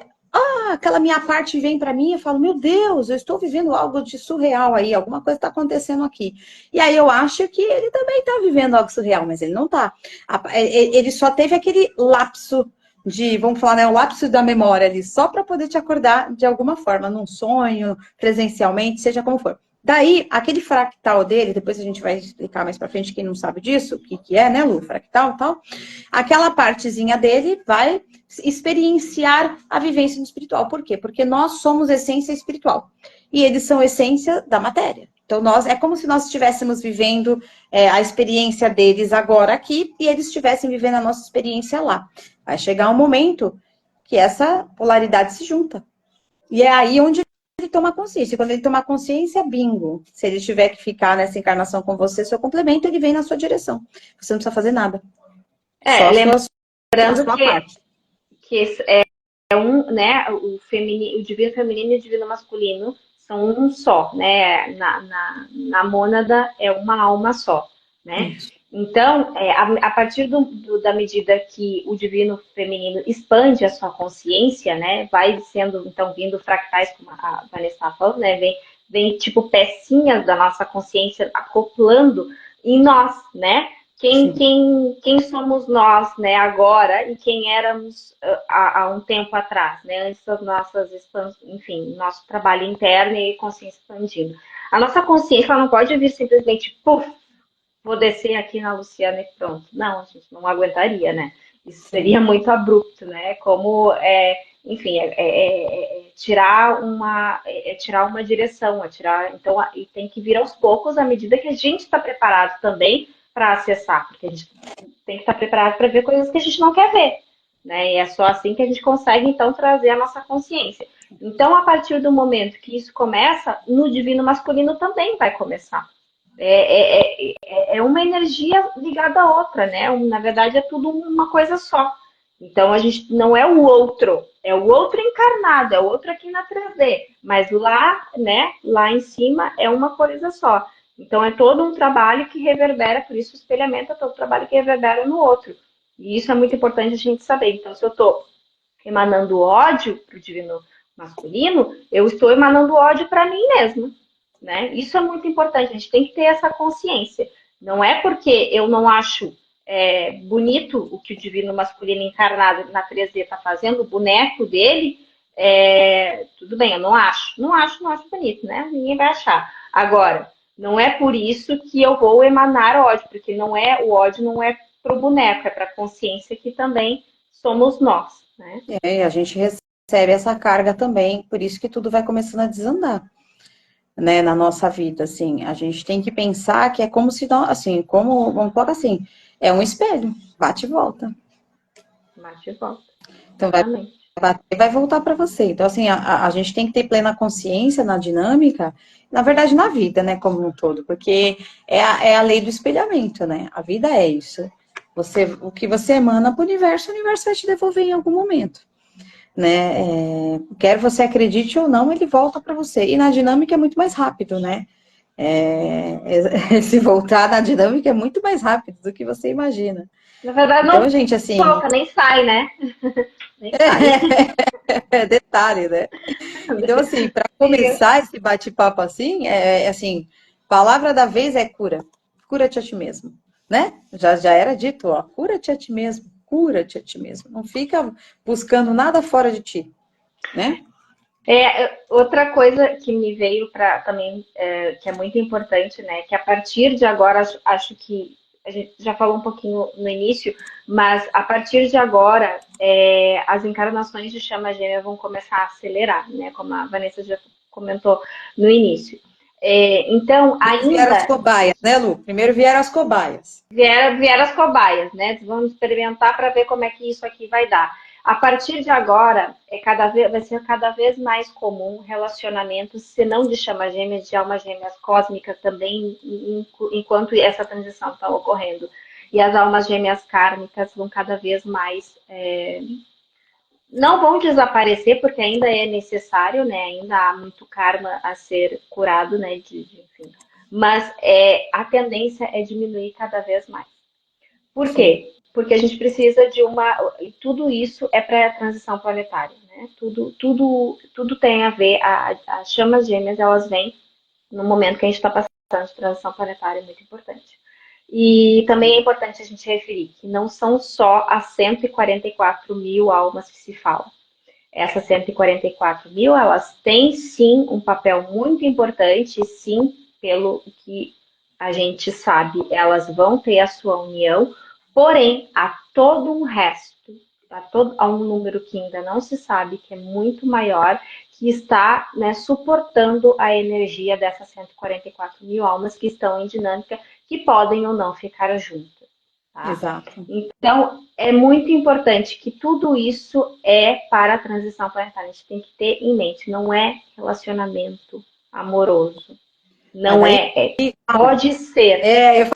aquela minha parte vem para mim e eu falo, meu Deus, eu estou vivendo algo de surreal aí, alguma coisa está acontecendo aqui. E aí eu acho que ele também está vivendo algo surreal, mas ele não está. Ele só teve aquele lapso vamos falar, né, o lapso da memória ali, só para poder te acordar de alguma forma, num sonho, presencialmente, seja como for. Daí, aquele fractal dele, depois a gente vai explicar mais para frente, quem não sabe disso, o que é, né, Lu, fractal e tal, aquela partezinha dele vai experienciar a vivência no espiritual. Por quê? Porque nós somos essência espiritual. E eles são essência da matéria. Então, é como se nós estivéssemos vivendo a experiência deles agora aqui e eles estivessem vivendo a nossa experiência lá. Vai chegar um momento que essa polaridade se junta. E é aí onde ele toma consciência. Quando ele tomar consciência, bingo. Se ele tiver que ficar nessa encarnação com você, seu complemento, ele vem na sua direção. Você não precisa fazer nada. Só a sua parte. Que né, o divino feminino e o divino masculino são um só, né? Na mônada é uma alma só, né? Isso. Então, a partir da medida que o divino feminino expande a sua consciência, né? Vai sendo, então, vindo fractais, como a Vanessa estava falando, né? Vem tipo pecinhas da nossa consciência acoplando em nós, né? Quem somos nós, né, agora e quem éramos há um tempo atrás, né, antes das nossas enfim, nosso trabalho interno e consciência expandindo. A nossa consciência ela não pode vir simplesmente, puf, vou descer aqui na Luciana e pronto. Não, a gente não aguentaria, né? Isso seria muito abrupto, né? Como, enfim, tirar uma direção, então, e tem que vir aos poucos à medida que a gente está preparado também para acessar, porque a gente tem que estar preparado para ver coisas que a gente não quer ver, né? E é só assim que a gente consegue, então, trazer a nossa consciência. Então, a partir do momento que isso começa, no divino masculino também vai começar. É uma energia ligada à outra, né? Na verdade, é tudo uma coisa só. Então, a gente não é o outro, é o outro encarnado, é o outro aqui na 3D, mas lá, né, lá em cima é uma coisa só. Então é todo um trabalho que reverbera, por isso o espelhamento é todo um trabalho que reverbera no outro. E isso é muito importante a gente saber. Então, se eu estou emanando ódio para o divino masculino, eu estou emanando ódio para mim mesma, né? Isso é muito importante, a gente tem que ter essa consciência. Não é porque eu não acho bonito o que o divino masculino encarnado na 3D está fazendo, o boneco dele, tudo bem, eu não acho. Não acho bonito, né? Ninguém vai achar. Agora, não é por isso que eu vou emanar ódio, porque o ódio não é para o boneco, é para a consciência que também somos nós, né? E a gente recebe essa carga também, por isso que tudo vai começando a desandar, né, na nossa vida, assim. A gente tem que pensar que é como se, assim, vamos colocar assim, é um espelho, bate e volta. Bate e volta. Então vai Exatamente. bater e vai voltar para você. Então, assim, a gente tem que ter plena consciência na dinâmica, na verdade, na vida, né, como um todo, porque é a lei do espelhamento, né? A vida é isso. O que você emana para o universo vai te devolver em algum momento, né? Quer você acredite ou não, ele volta para você. E na dinâmica é muito mais rápido, né? Se voltar na dinâmica é muito mais rápido do que você imagina. Na verdade, Então, não gente, assim, volta, nem sai, né? Nem sai. detalhe, né? Então, assim, para começar esse bate-papo assim, assim, palavra da vez é cura. Cura-te a ti mesmo, né? Já era dito, ó, cura-te a ti mesmo, cura-te a ti mesmo. Não fica buscando nada fora de ti, né? Outra coisa que me veio para também, que é muito importante, né? Que a partir de agora, acho que a gente já falou um pouquinho no início, mas a partir de agora, as encarnações de chama gêmea vão começar a acelerar, né? Como a Vanessa já comentou no início. Então, Vieram as ainda cobaias, né, Lu? Primeiro vieram as cobaias. vieram as cobaias, né? Vamos experimentar para ver como é que isso aqui vai dar. A partir de agora, vai ser cada vez mais comum relacionamentos, se não de chama gêmeas, de almas gêmeas cósmicas também, enquanto essa transição está ocorrendo. E as almas gêmeas kármicas vão cada vez mais. Não vão desaparecer, porque ainda é necessário, né? Ainda há muito karma a ser curado, né? Enfim. Mas a tendência é diminuir cada vez mais. Por quê? Porque a gente precisa de uma. Tudo isso é para a transição planetária, né? Tudo tem a ver. As chamas gêmeas, elas vêm no momento que a gente está passando de transição planetária, é muito importante. E também é importante a gente referir que não são só as 144 mil almas que se falam. Essas 144 mil, elas têm sim um papel muito importante, e sim, pelo que a gente sabe, elas vão ter a sua união, porém, há todo um resto, há um número que ainda não se sabe, que é muito maior, que está, né, suportando a energia dessas 144 mil almas que estão em dinâmica, que podem ou não ficar juntas. Tá? Exato. Então, é muito importante que tudo isso é para a transição planetária. A gente tem que ter em mente, não é relacionamento amoroso. Não pode ser.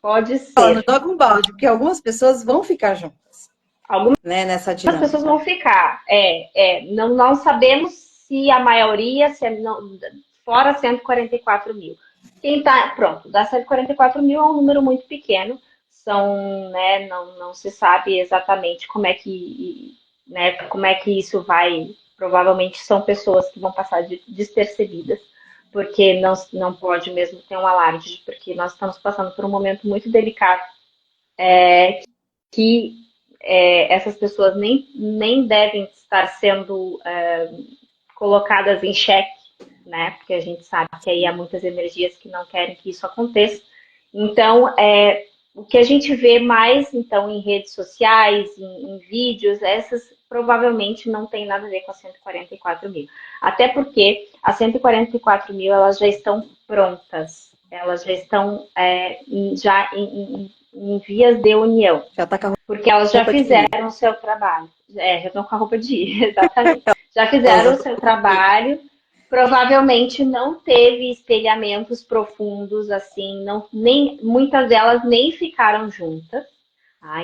Pode Não ser. joga um balde, porque algumas pessoas vão ficar juntas, Algumas né, nessa pessoas dinâmica. vão ficar. Não sabemos se a maioria, fora 144 mil. Quem tá, pronto, das 144 mil é um número muito pequeno. São, né, não se sabe exatamente como é que, né, como é que isso vai. Provavelmente são pessoas que vão passar despercebidas, porque não pode mesmo ter um alarde, porque nós estamos passando por um momento muito delicado, que essas pessoas nem devem estar sendo colocadas em xeque, né? Porque a gente sabe que aí há muitas energias que não querem que isso aconteça. Então, o que a gente vê mais, então, em redes sociais, em vídeos, essas provavelmente não tem nada a ver com as 144 mil. Até porque as 144 mil, elas já estão prontas. Elas já estão em vias de união. Já tá com a Porque elas já roupa de ir. fizeram o seu trabalho. Já estão com a roupa de ir, exatamente. Já fizeram o seu trabalho. Provavelmente não teve espelhamentos profundos, assim, muitas delas nem ficaram juntas.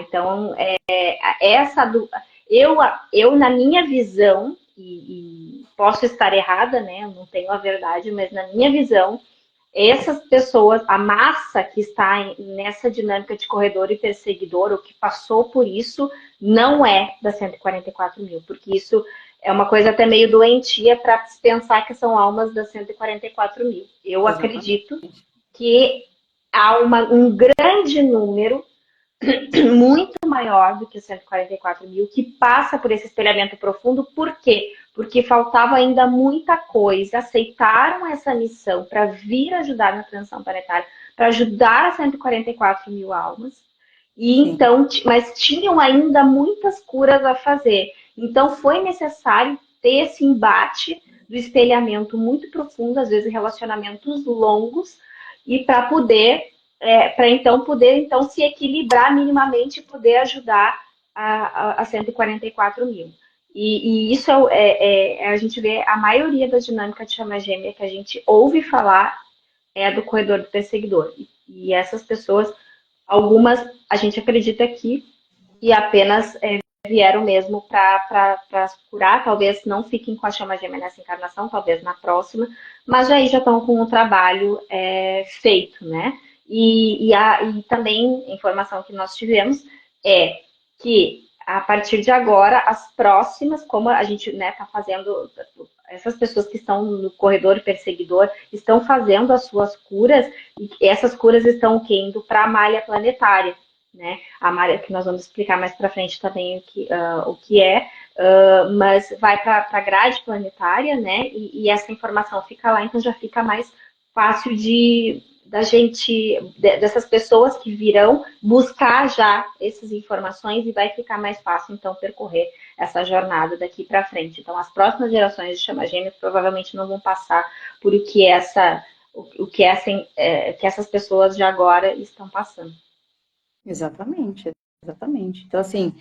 Então, eu, na minha visão, e posso estar errada, né? Eu não tenho a verdade, mas na minha visão, essas pessoas, a massa que está nessa dinâmica de corredor e perseguidor, ou que passou por isso, não é das 144 mil, porque isso é uma coisa até meio doentia para pensar que são almas das 144 mil. Eu Exatamente. acredito que há um grande número, muito maior do que os 144 mil, que passa por esse espelhamento profundo. Por quê? Porque faltava ainda muita coisa, aceitaram essa missão para vir ajudar na transição planetária, para ajudar as 144 mil almas, e Sim. então, mas tinham ainda muitas curas a fazer. Então foi necessário ter esse embate do espelhamento muito profundo, às vezes relacionamentos longos, e para então poder então se equilibrar minimamente e poder ajudar a 144 mil. E isso a gente vê a maioria das dinâmicas de chama gêmea que a gente ouve falar é a do corredor do perseguidor. E essas pessoas, algumas a gente acredita que apenas vieram mesmo para curar, talvez não fiquem com a chama gêmea nessa encarnação, talvez na próxima, mas aí já estão com o trabalho feito, né? E também a informação que nós tivemos é que a partir de agora, as próximas, como a gente está fazendo, essas pessoas que estão no corredor perseguidor estão fazendo as suas curas, e essas curas estão indo para a malha planetária, né? A malha que nós vamos explicar mais para frente também o que é, mas vai para a grade planetária, né? E essa informação fica lá, então já fica mais fácil dessas pessoas que virão buscar já essas informações, e vai ficar mais fácil então percorrer essa jornada daqui para frente. Então as próximas gerações de chama gêmeas provavelmente não vão passar por que essas pessoas de agora estão passando. Exatamente, exatamente. Então, assim,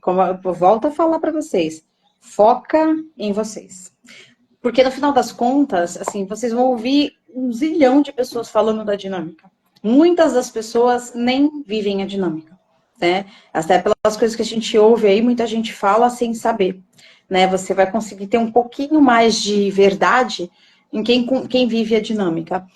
como eu volto a falar para vocês, foca em vocês. Porque no final das contas, assim, vocês vão ouvir um zilhão de pessoas falando da dinâmica. Muitas das pessoas nem vivem a dinâmica, né? Até pelas coisas que a gente ouve aí, muita gente fala sem saber, né? Você vai conseguir ter um pouquinho mais de verdade em quem vive a dinâmica.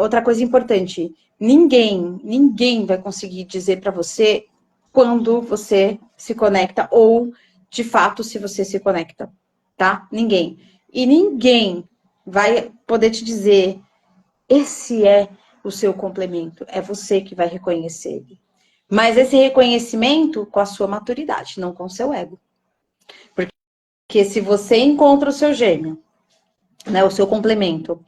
Outra coisa importante, ninguém vai conseguir dizer para você quando você se conecta ou, de fato, se você se conecta, tá? Ninguém. E ninguém vai poder te dizer, esse é o seu complemento, é você que vai reconhecer ele. Mas esse reconhecimento com a sua maturidade, não com o seu ego. Porque se você encontra o seu gêmeo, né, o seu complemento,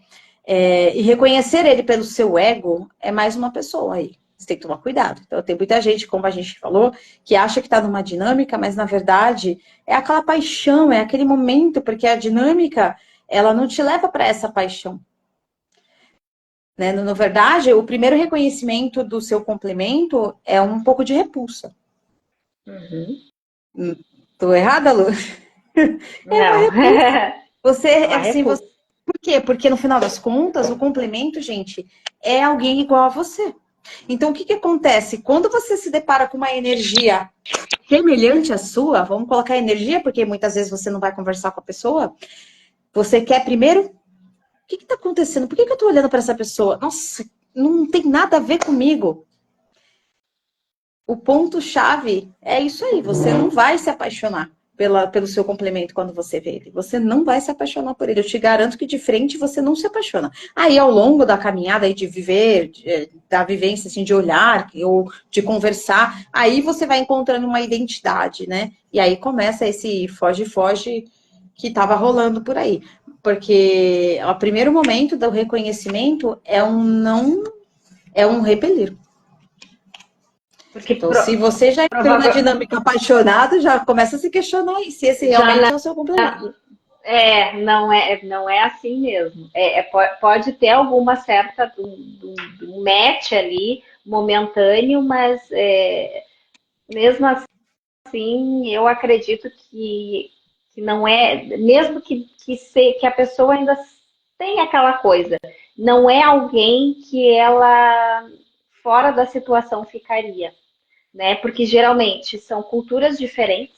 e reconhecer ele pelo seu ego, é mais uma pessoa aí. Você tem que tomar cuidado. Então, tem muita gente, como a gente falou, que acha que está numa dinâmica, mas na verdade é aquela paixão, é aquele momento, porque a dinâmica, ela não te leva para essa paixão. Né? Na verdade, o primeiro reconhecimento do seu complemento é um pouco de repulsa. Uhum. Tô errada, Lu? É uma Não. repulsa. Você, Uma assim, repulsa. por quê? Porque no final das contas, o complemento, gente, é alguém igual a você. Então, o que acontece? Quando você se depara com uma energia semelhante à sua, vamos colocar energia, porque muitas vezes você não vai conversar com a pessoa, você quer primeiro, o que está acontecendo? Por que eu estou olhando para essa pessoa? Nossa, não tem nada a ver comigo. O ponto-chave é isso aí, você não vai se apaixonar pelo seu complemento quando você vê ele. Você não vai se apaixonar por ele. Eu te garanto que de frente você não se apaixona. Aí, ao longo da caminhada aí de viver, da vivência assim, de olhar ou de conversar, aí você vai encontrando uma identidade, né? E aí começa esse foge-foge que estava rolando por aí. Porque o primeiro momento do reconhecimento é um não, é um repelir. Porque Então, se você já entrou na dinâmica apaixonado, já começa a se questionar aí, se esse já realmente é o seu complemento. não é assim mesmo. Pode ter alguma certa um match ali momentâneo, mas mesmo assim eu acredito que não é, mesmo que a pessoa ainda tem aquela coisa, não é alguém que ela fora da situação ficaria, né? Porque geralmente são culturas diferentes,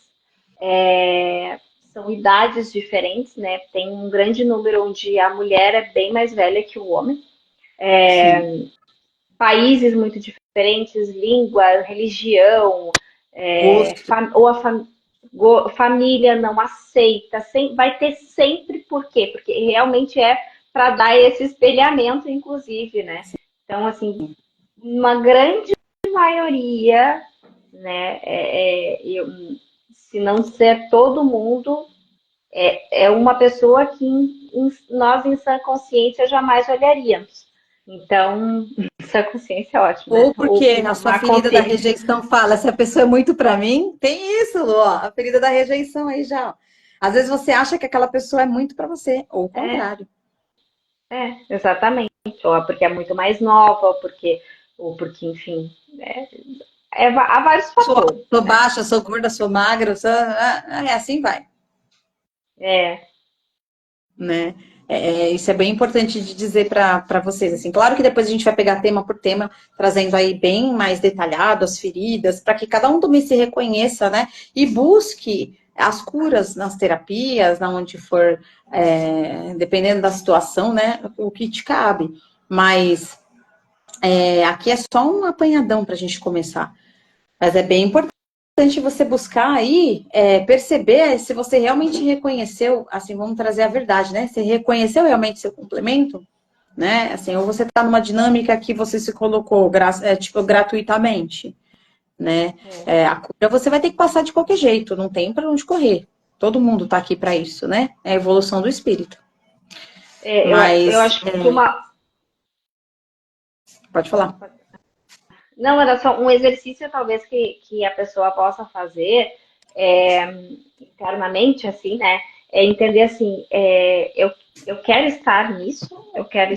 são idades diferentes, né? Tem um grande número onde a mulher é bem mais velha que o homem. Sim. Países muito diferentes, língua, religião, Gosto. família não aceita, vai ter sempre por quê? Porque realmente é para dar esse espelhamento, inclusive, né? Então, assim, uma grande maioria, né, se não ser todo mundo, é uma pessoa que nós, em sã consciência, jamais olharíamos. Então, sã consciência é ótimo, né? Ou Ou porque a uma sua má ferida da consciência. rejeição fala, essa pessoa é muito para mim, tem isso, Lu, ó, a ferida da rejeição aí já. Ó. Às vezes você acha que aquela pessoa é muito para você, ou o contrário. Exatamente. Ou porque é muito mais nova, ou porque enfim, há vários Sou alta, fatores, sou né? baixa, sou gorda, sou magra, assim vai, É, né? Isso é bem importante de dizer para vocês. Assim, claro que depois a gente vai pegar tema por tema, trazendo aí bem mais detalhado as feridas, para que cada um também se reconheça, né? E busque as curas nas terapias, na onde for, dependendo da situação, né? O que te cabe. Mas aqui é só um apanhadão para a gente começar. Mas é bem importante você buscar aí, perceber se você realmente reconheceu, assim, vamos trazer a verdade, né? Você reconheceu realmente seu complemento, né? Assim, ou você está numa dinâmica que você se colocou, tipo, gratuitamente, né? é. A cura você vai ter que passar de qualquer jeito, não tem para onde correr. Todo mundo está aqui para isso, né? É a evolução do espírito. Eu Mas, acho que uma. pode falar. Não, era só um exercício, talvez, que a pessoa possa fazer é, internamente, assim, né? É entender assim, eu quero estar nisso, eu quero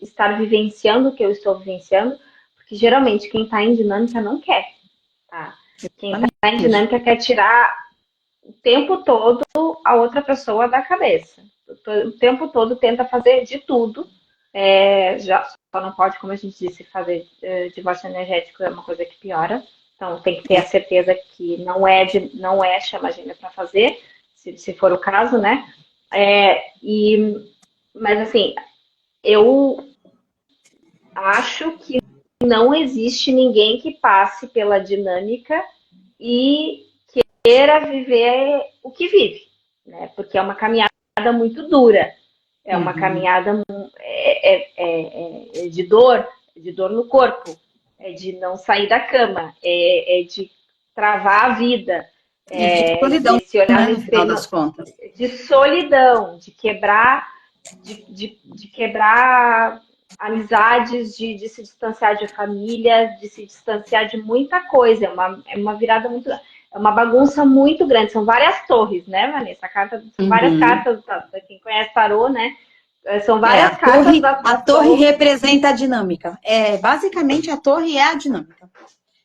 estar vivenciando o que eu estou vivenciando, porque geralmente quem está em dinâmica não quer, tá? Quem está em dinâmica quer tirar o tempo todo a outra pessoa da cabeça. O tempo todo tenta fazer de tudo. Já só não pode, como a gente disse, fazer divórcio energético é uma coisa que piora. Então tem que ter a certeza que não é chama gêmea para fazer, se for o caso, né? Mas assim, eu acho que não existe ninguém que passe pela dinâmica e queira viver o que vive, né? Porque é uma caminhada muito dura, é uma Uhum. caminhada de dor no corpo, é de não sair da cama, é de travar a vida, E de solidão, de se olhar né, no no final espelho, das contas. de solidão, de quebrar amizades, de se distanciar de família, de se distanciar de muita coisa. É uma virada muito. É uma bagunça muito grande. São várias torres, né, Vanessa? São várias Uhum. cartas, para quem conhece tarô, né? São várias cartas A da torre torre. representa a dinâmica. Basicamente, a torre é a dinâmica.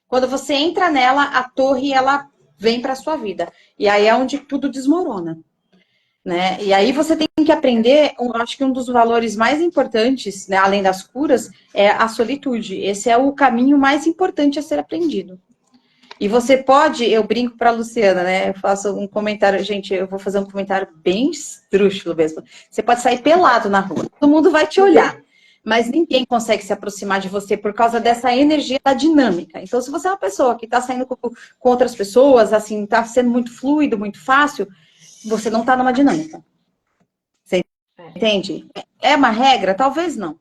Quando você entra nela, a torre ela vem para sua vida. E aí é onde tudo desmorona. Né? E aí você tem que aprender, acho que um dos valores mais importantes, né, além das curas, é a solitude. Esse é o caminho mais importante a ser aprendido. E você pode, eu brinco para a Luciana, né? Eu faço um comentário, gente, eu vou fazer um comentário bem esdrúxulo mesmo. Você pode sair pelado na rua, todo mundo vai te olhar, mas ninguém consegue se aproximar de você por causa dessa energia da dinâmica. Então, se você é uma pessoa que está saindo com outras pessoas, assim, está sendo muito fluido, muito fácil, você não está numa dinâmica. Você entende? É uma regra? Talvez não.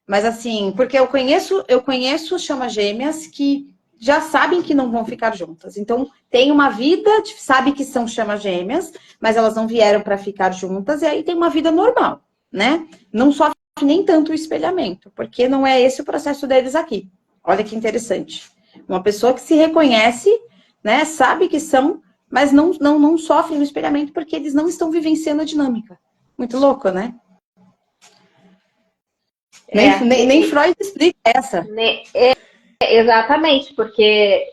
Mas assim, porque eu conheço chama gêmeas que já sabem que não vão ficar juntas. Então, tem uma vida, sabe que são chama gêmeas, mas elas não vieram para ficar juntas, e aí tem uma vida normal, né? Não sofre nem tanto o espelhamento, porque não é esse o processo deles aqui. Olha que interessante. Uma pessoa que se reconhece, né, sabe que são, mas não sofrem o espelhamento porque eles não estão vivenciando a dinâmica. Muito louco, né? É, Nem Freud explica essa. né, exatamente, porque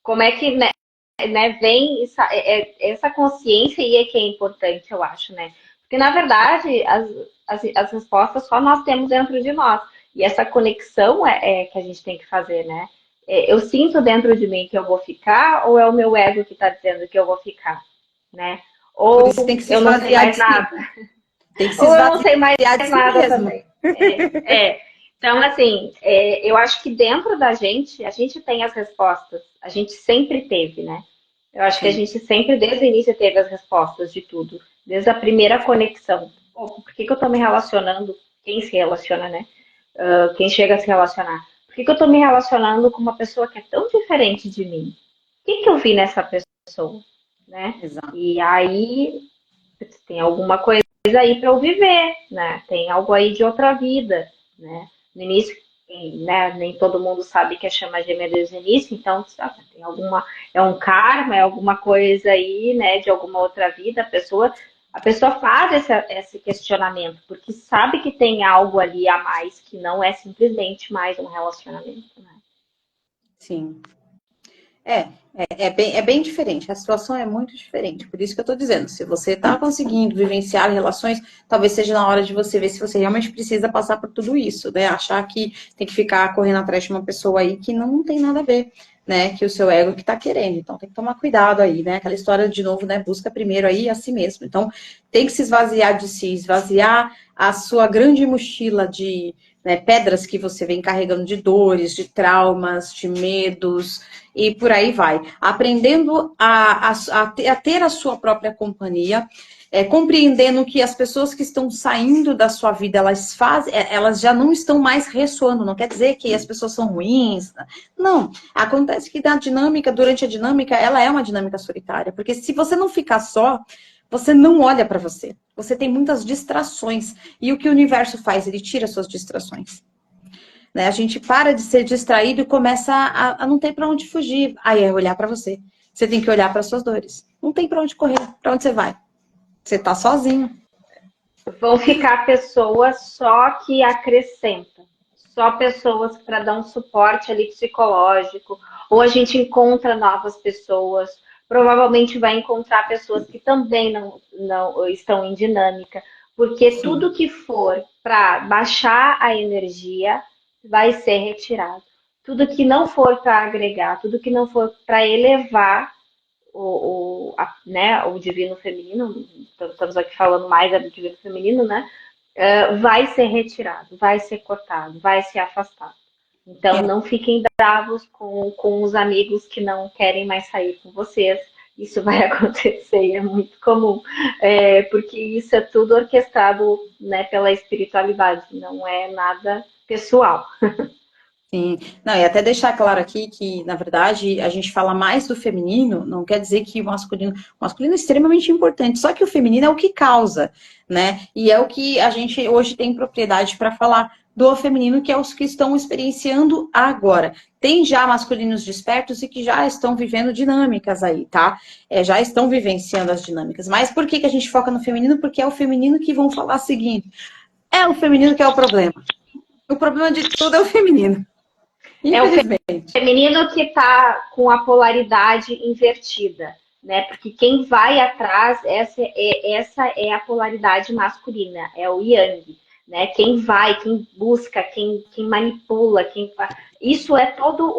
como é que vem essa consciência aí é que é importante, eu acho, né? Porque, na verdade, as respostas só nós temos dentro de nós. E essa conexão é que a gente tem que fazer, né? eu sinto dentro de mim que eu vou ficar, ou é o meu ego que está dizendo que eu vou ficar, né? Por Ou isso tem que se eu não sei esvaziar de mais si. nada, Tem que se ou eu não sei mais esvaziar de si nada mesmo. também. Então, assim, eu acho que dentro da gente, a gente tem as respostas. A gente sempre teve, né? Eu acho que a Sim, gente sempre, desde o início, teve as respostas de tudo. Desde a primeira conexão. Pô, por que que eu tô me relacionando? Quem se relaciona, né? Quem chega a se relacionar. Por que que eu tô me relacionando com uma pessoa que é tão diferente de mim? O que que eu vi nessa pessoa, né? exato. E aí tem alguma coisa aí para eu viver, né? Tem algo aí de outra vida, né? No início, né, nem todo mundo sabe que é chama gêmea desde o início, então sabe, tem alguma, é um karma, é alguma coisa aí, né, de alguma outra vida, a pessoa faz esse questionamento, porque sabe que tem algo ali a mais que não é simplesmente mais um relacionamento, né? Sim. É bem diferente, a situação é muito diferente, por isso que eu tô dizendo, se você tá conseguindo vivenciar relações, talvez seja na hora de você ver se você realmente precisa passar por tudo isso, né, achar que tem que ficar correndo atrás de uma pessoa aí que não tem nada a ver, né, que o seu ego que tá querendo, então tem que tomar cuidado aí, né, aquela história de novo, né, busca primeiro aí a si mesmo, então tem que se esvaziar de si, esvaziar a sua grande mochila de, né, pedras que você vem carregando de dores, de traumas, de medos, e por aí vai. Aprendendo a ter a sua própria companhia, compreendendo que as pessoas que estão saindo da sua vida, elas já não estão mais ressoando, não quer dizer que as pessoas são ruins, não. Acontece que na dinâmica, durante a dinâmica, ela é uma dinâmica solitária, porque se você não ficar só, você não olha para você. Você tem muitas distrações. E o que o universo faz? Ele tira suas distrações. Né? A gente para de ser distraído e começa a não ter para onde fugir. Aí é olhar para você. Você tem que olhar para suas dores. Não tem para onde correr. Para onde você vai? Você tá sozinho. Vão ficar pessoas só que acrescentam, só pessoas para dar um suporte ali psicológico, ou a gente encontra novas pessoas, provavelmente vai encontrar pessoas que também não estão em dinâmica, porque Sim. tudo que for para baixar a energia vai ser retirado. Tudo que não for para agregar, tudo que não for para elevar né, o divino feminino, estamos aqui falando mais do divino feminino, né? Vai ser retirado, vai ser cortado, vai ser afastado. Então, É. não fiquem bravos com os amigos que não querem mais sair com vocês. Isso vai acontecer e é muito comum, porque isso é tudo orquestrado, né, pela espiritualidade, não é nada pessoal. Sim, não, e até deixar claro aqui que, na verdade, a gente fala mais do feminino, não quer dizer que o masculino é extremamente importante, só que o feminino é o que causa, né? E é o que a gente hoje tem propriedade para falar do feminino, que é os que estão experienciando agora. Tem já masculinos despertos e que já estão vivendo dinâmicas aí, tá? Já estão vivenciando as dinâmicas. Mas por que a gente foca no feminino? Porque é o feminino que vão falar o seguinte: é o feminino que é o problema. O problema de tudo é o feminino. É o Infelizmente. feminino que está com a polaridade invertida, né? Porque quem vai atrás, essa é a polaridade masculina, é o yang, né? Quem vai, quem busca, quem manipula, isso é todo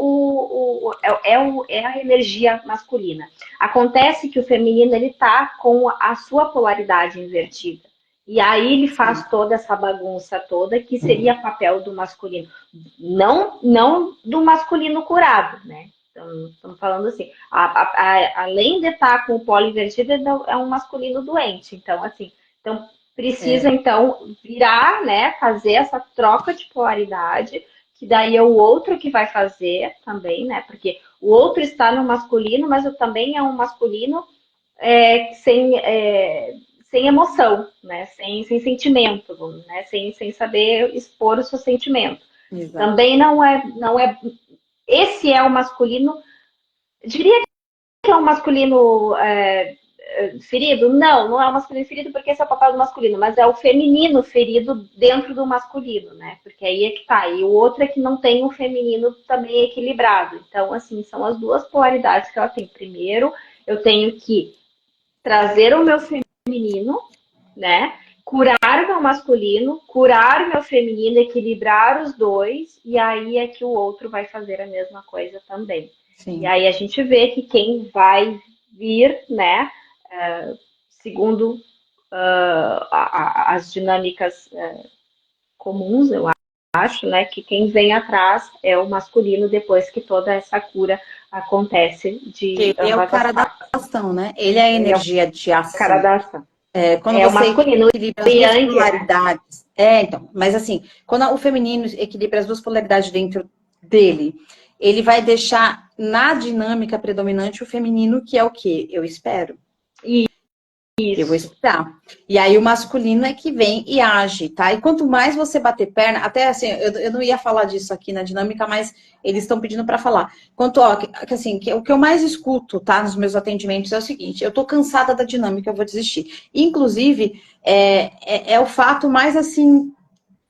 é a energia masculina. Acontece que o feminino ele tá com a sua polaridade invertida. E aí ele faz toda essa bagunça toda que seria papel do masculino. Não do masculino curado, né? Então, estamos falando assim, além de estar com o polo invertido, é um masculino doente. Então, assim, precisa É, então virar, né? Fazer essa troca de polaridade, que daí é o outro que vai fazer também, né? Porque o outro está no masculino, mas também é um masculino sem emoção, né? Sem sentimento, né? Sem saber expor o seu sentimento. exato. Também não é. Esse é o masculino. Diria que é um masculino ferido? Não é o masculino ferido porque esse é o papel do masculino, mas é o feminino ferido dentro do masculino, né? Porque aí é que tá. E o outro é que não tem o feminino também equilibrado. Então, assim, são as duas polaridades que ela tem. Primeiro, eu tenho que trazer o meu feminino, né? Curar curar o meu masculino, curar o meu feminino, equilibrar os dois, e aí é que o outro vai fazer a mesma coisa também. E Sim. aí a gente vê que quem vai vir, né, segundo as dinâmicas comuns, eu acho, né, que quem vem atrás é o masculino depois que toda essa cura acontece de Ele é o ambas as cara da partes. ação, né? Ele é a Ele é o energia de cara ação. da ação. Quando É o você masculino, equilibra o as duas yang, né? polaridades. Então, mas assim, quando o feminino equilibra as duas polaridades dentro dele, ele vai deixar na dinâmica predominante o feminino, que é o quê? Eu espero. Eu vou Isso. esperar. E aí o masculino é que vem e age, tá? E quanto mais você bater perna, até assim, eu não ia falar disso aqui na dinâmica, mas eles estão pedindo para falar. Quanto, ó, assim, o que eu mais escuto, tá, nos meus atendimentos é o seguinte: eu tô cansada da dinâmica, eu vou desistir. Inclusive, é o fato mais assim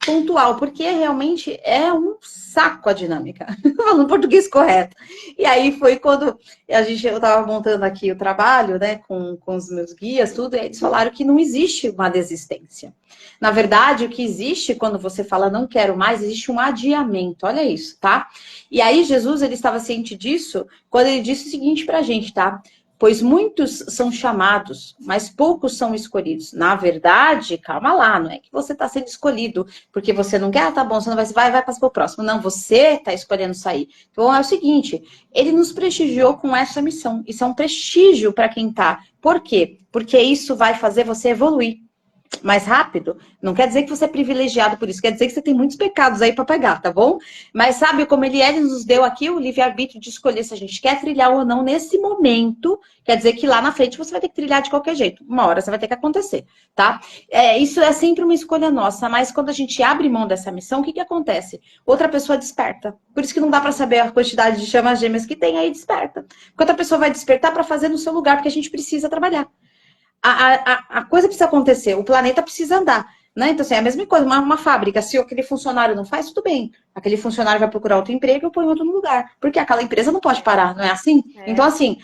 pontual, porque realmente é um saco a dinâmica, falando português correto. E aí foi quando eu estava montando aqui o trabalho, né, com os meus guias, tudo, e eles falaram que não existe uma desistência. Na verdade, o que existe quando você fala não quero mais, existe um adiamento, olha isso, tá? E aí Jesus, ele estava ciente disso quando ele disse o seguinte pra gente, tá? Pois muitos são chamados, mas poucos são escolhidos. Na verdade, calma lá, não é que você está sendo escolhido porque você não quer, tá bom, você não vai passar para o próximo. Não, você está escolhendo sair. Então é o seguinte, ele nos prestigiou com essa missão. Isso é um prestígio para quem tá. Por quê? Porque isso vai fazer você evoluir mais rápido. Não quer dizer que você é privilegiado por isso, quer dizer que você tem muitos pecados aí para pagar, tá bom? Mas sabe como ele nos deu aqui o livre-arbítrio de escolher se a gente quer trilhar ou não nesse momento, quer dizer que lá na frente você vai ter que trilhar de qualquer jeito. Uma hora você vai ter que acontecer, tá? Isso é sempre uma escolha nossa, mas quando a gente abre mão dessa missão, o que acontece? Outra pessoa desperta. Por isso que não dá para saber a quantidade de chamas gêmeas que tem, aí desperta. Porque outra pessoa vai despertar para fazer no seu lugar, porque a gente precisa trabalhar. A coisa precisa acontecer, o planeta precisa andar. Né? Então, assim, é a mesma coisa, uma fábrica, se aquele funcionário não faz, tudo bem. Aquele funcionário vai procurar outro emprego, eu ponho outro no lugar. Porque aquela empresa não pode parar, não é assim? Então, É. assim,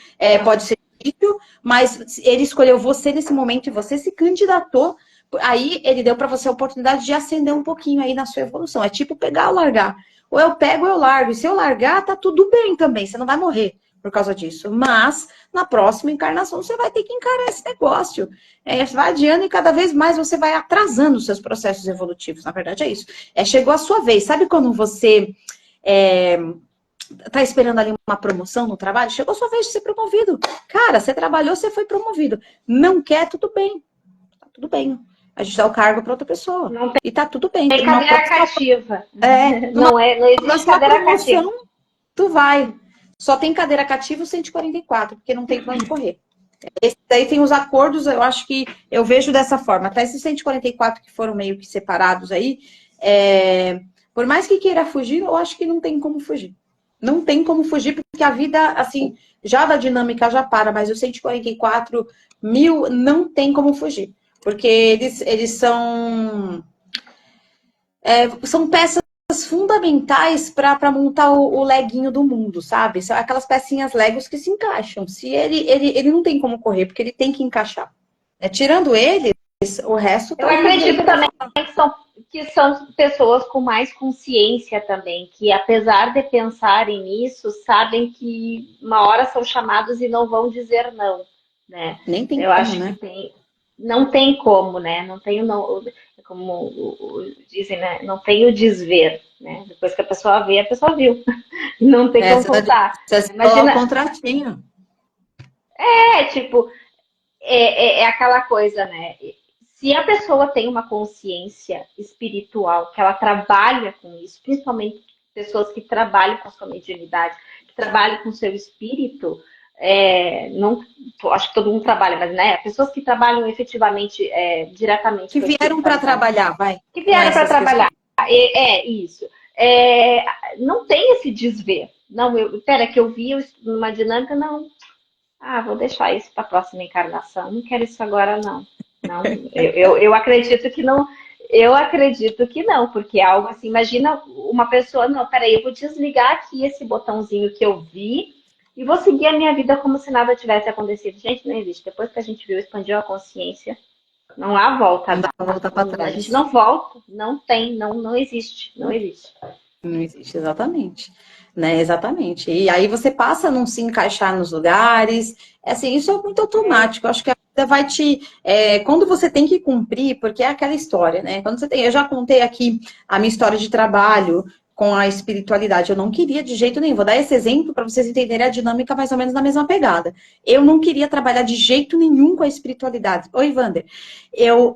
pode ser difícil, mas ele escolheu você nesse momento e você se candidatou. Aí ele deu para você a oportunidade de ascender um pouquinho aí na sua evolução. É tipo pegar ou largar. Ou eu pego ou eu largo. E se eu largar, tá tudo bem também. Você não vai morrer por causa disso. Mas na próxima encarnação você vai ter que encarar esse negócio. Vai adiando e cada vez mais você vai atrasando os seus processos evolutivos. Na verdade, é isso. Chegou a sua vez. Sabe quando você tá esperando ali uma promoção no trabalho? Chegou a sua vez de ser promovido. Cara, você trabalhou, você foi promovido. Não quer, tudo bem. Tá tudo bem. A gente dá o cargo para outra pessoa. Não E tá tudo bem. tem Numa cadeira próxima, cativa. numa Não existe próxima cadeira cativa. promoção, tu vai. Só tem cadeira cativa o 144, porque não tem pra onde correr. Esse daí tem os acordos, eu acho que eu vejo dessa forma. Até esses 144 que foram meio que separados aí, por mais que queira fugir, eu acho que não tem como fugir. Não tem como fugir, porque a vida, assim, já da dinâmica já para, mas os 144 mil não tem como fugir. Porque eles são peças fundamentais para montar o leguinho do mundo, sabe? São aquelas pecinhas Legos que se encaixam. Se ele não tem como correr, porque ele tem que encaixar. Tirando eles, o resto Eu tá livre aí acredito para também que são pessoas com mais consciência também, que apesar de pensarem nisso, sabem que uma hora são chamados e não vão dizer não, né? nem tem Eu como, acho que né? não tem como, né? Não tem não, como dizem, né? Não tem o desver, né? Depois que a pessoa vê, a pessoa viu. Não tem como voltar. Você assinou lá o Imagina, contratinho. tipo, é aquela coisa, né? Se a pessoa tem uma consciência espiritual, que ela trabalha com isso, principalmente pessoas que trabalham com a sua mediunidade, que trabalham com o seu espírito, não, acho que todo mundo trabalha, mas né, pessoas que trabalham efetivamente, diretamente Que com a vieram para espiritualidade, trabalhar, vai, que com vieram para essas questões. trabalhar, isso. Não tem esse desver. Não, pera, que eu vi numa dinâmica, não. Vou deixar isso para a próxima encarnação. Não quero isso agora, não. Não, eu acredito que não. Eu acredito que não, porque é algo assim. Imagina uma pessoa, não, peraí, eu vou desligar aqui esse botãozinho que eu vi e vou seguir a minha vida como se nada tivesse acontecido. Gente, não existe. Depois que a gente viu, expandiu a consciência, não há volta a Não dá dar. pra voltar para A gente trás. não volta, não tem, não existe, não existe. Não existe, exatamente. Né, exatamente. E aí você passa a não se encaixar nos lugares. É assim, isso é muito automático. Eu acho que a vida vai te. Quando você tem que cumprir, porque é aquela história, né? Quando você tem. Eu já contei aqui a minha história de trabalho com a espiritualidade. Eu não queria de jeito nenhum. Vou dar esse exemplo para vocês entenderem a dinâmica mais ou menos na mesma pegada. Eu não queria trabalhar de jeito nenhum com a espiritualidade. Oi, Wander. Eu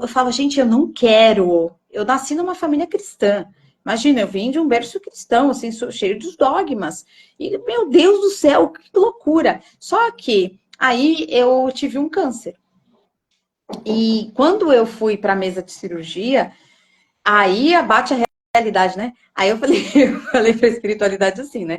falo, gente, eu não quero. Eu nasci numa família cristã. Imagina, eu vim de um berço cristão, assim, cheio dos dogmas. E, meu Deus do céu, que loucura! Só que aí eu tive um câncer. E quando eu fui para a mesa de cirurgia, aí abate a realidade, né? Aí eu falei, eu falei para a espiritualidade assim, né?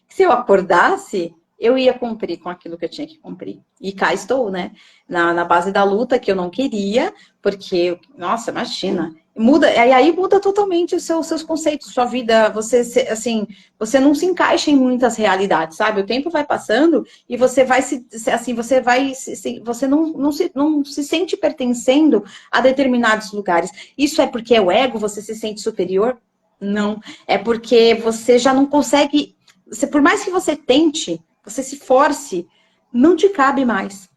Que se eu acordasse, eu ia cumprir com aquilo que eu tinha que cumprir. E cá estou, né? Na base da luta que eu não queria, porque, nossa, imagina. Muda, e aí muda totalmente os seus conceitos, sua vida, assim, você não se encaixa em muitas realidades, sabe? O tempo vai passando e você vai assim, você não se sente pertencendo a determinados lugares. Isso é porque é o ego, você se sente superior? Não. É porque você já não consegue. Por mais que você tente, você se force, não te cabe mais.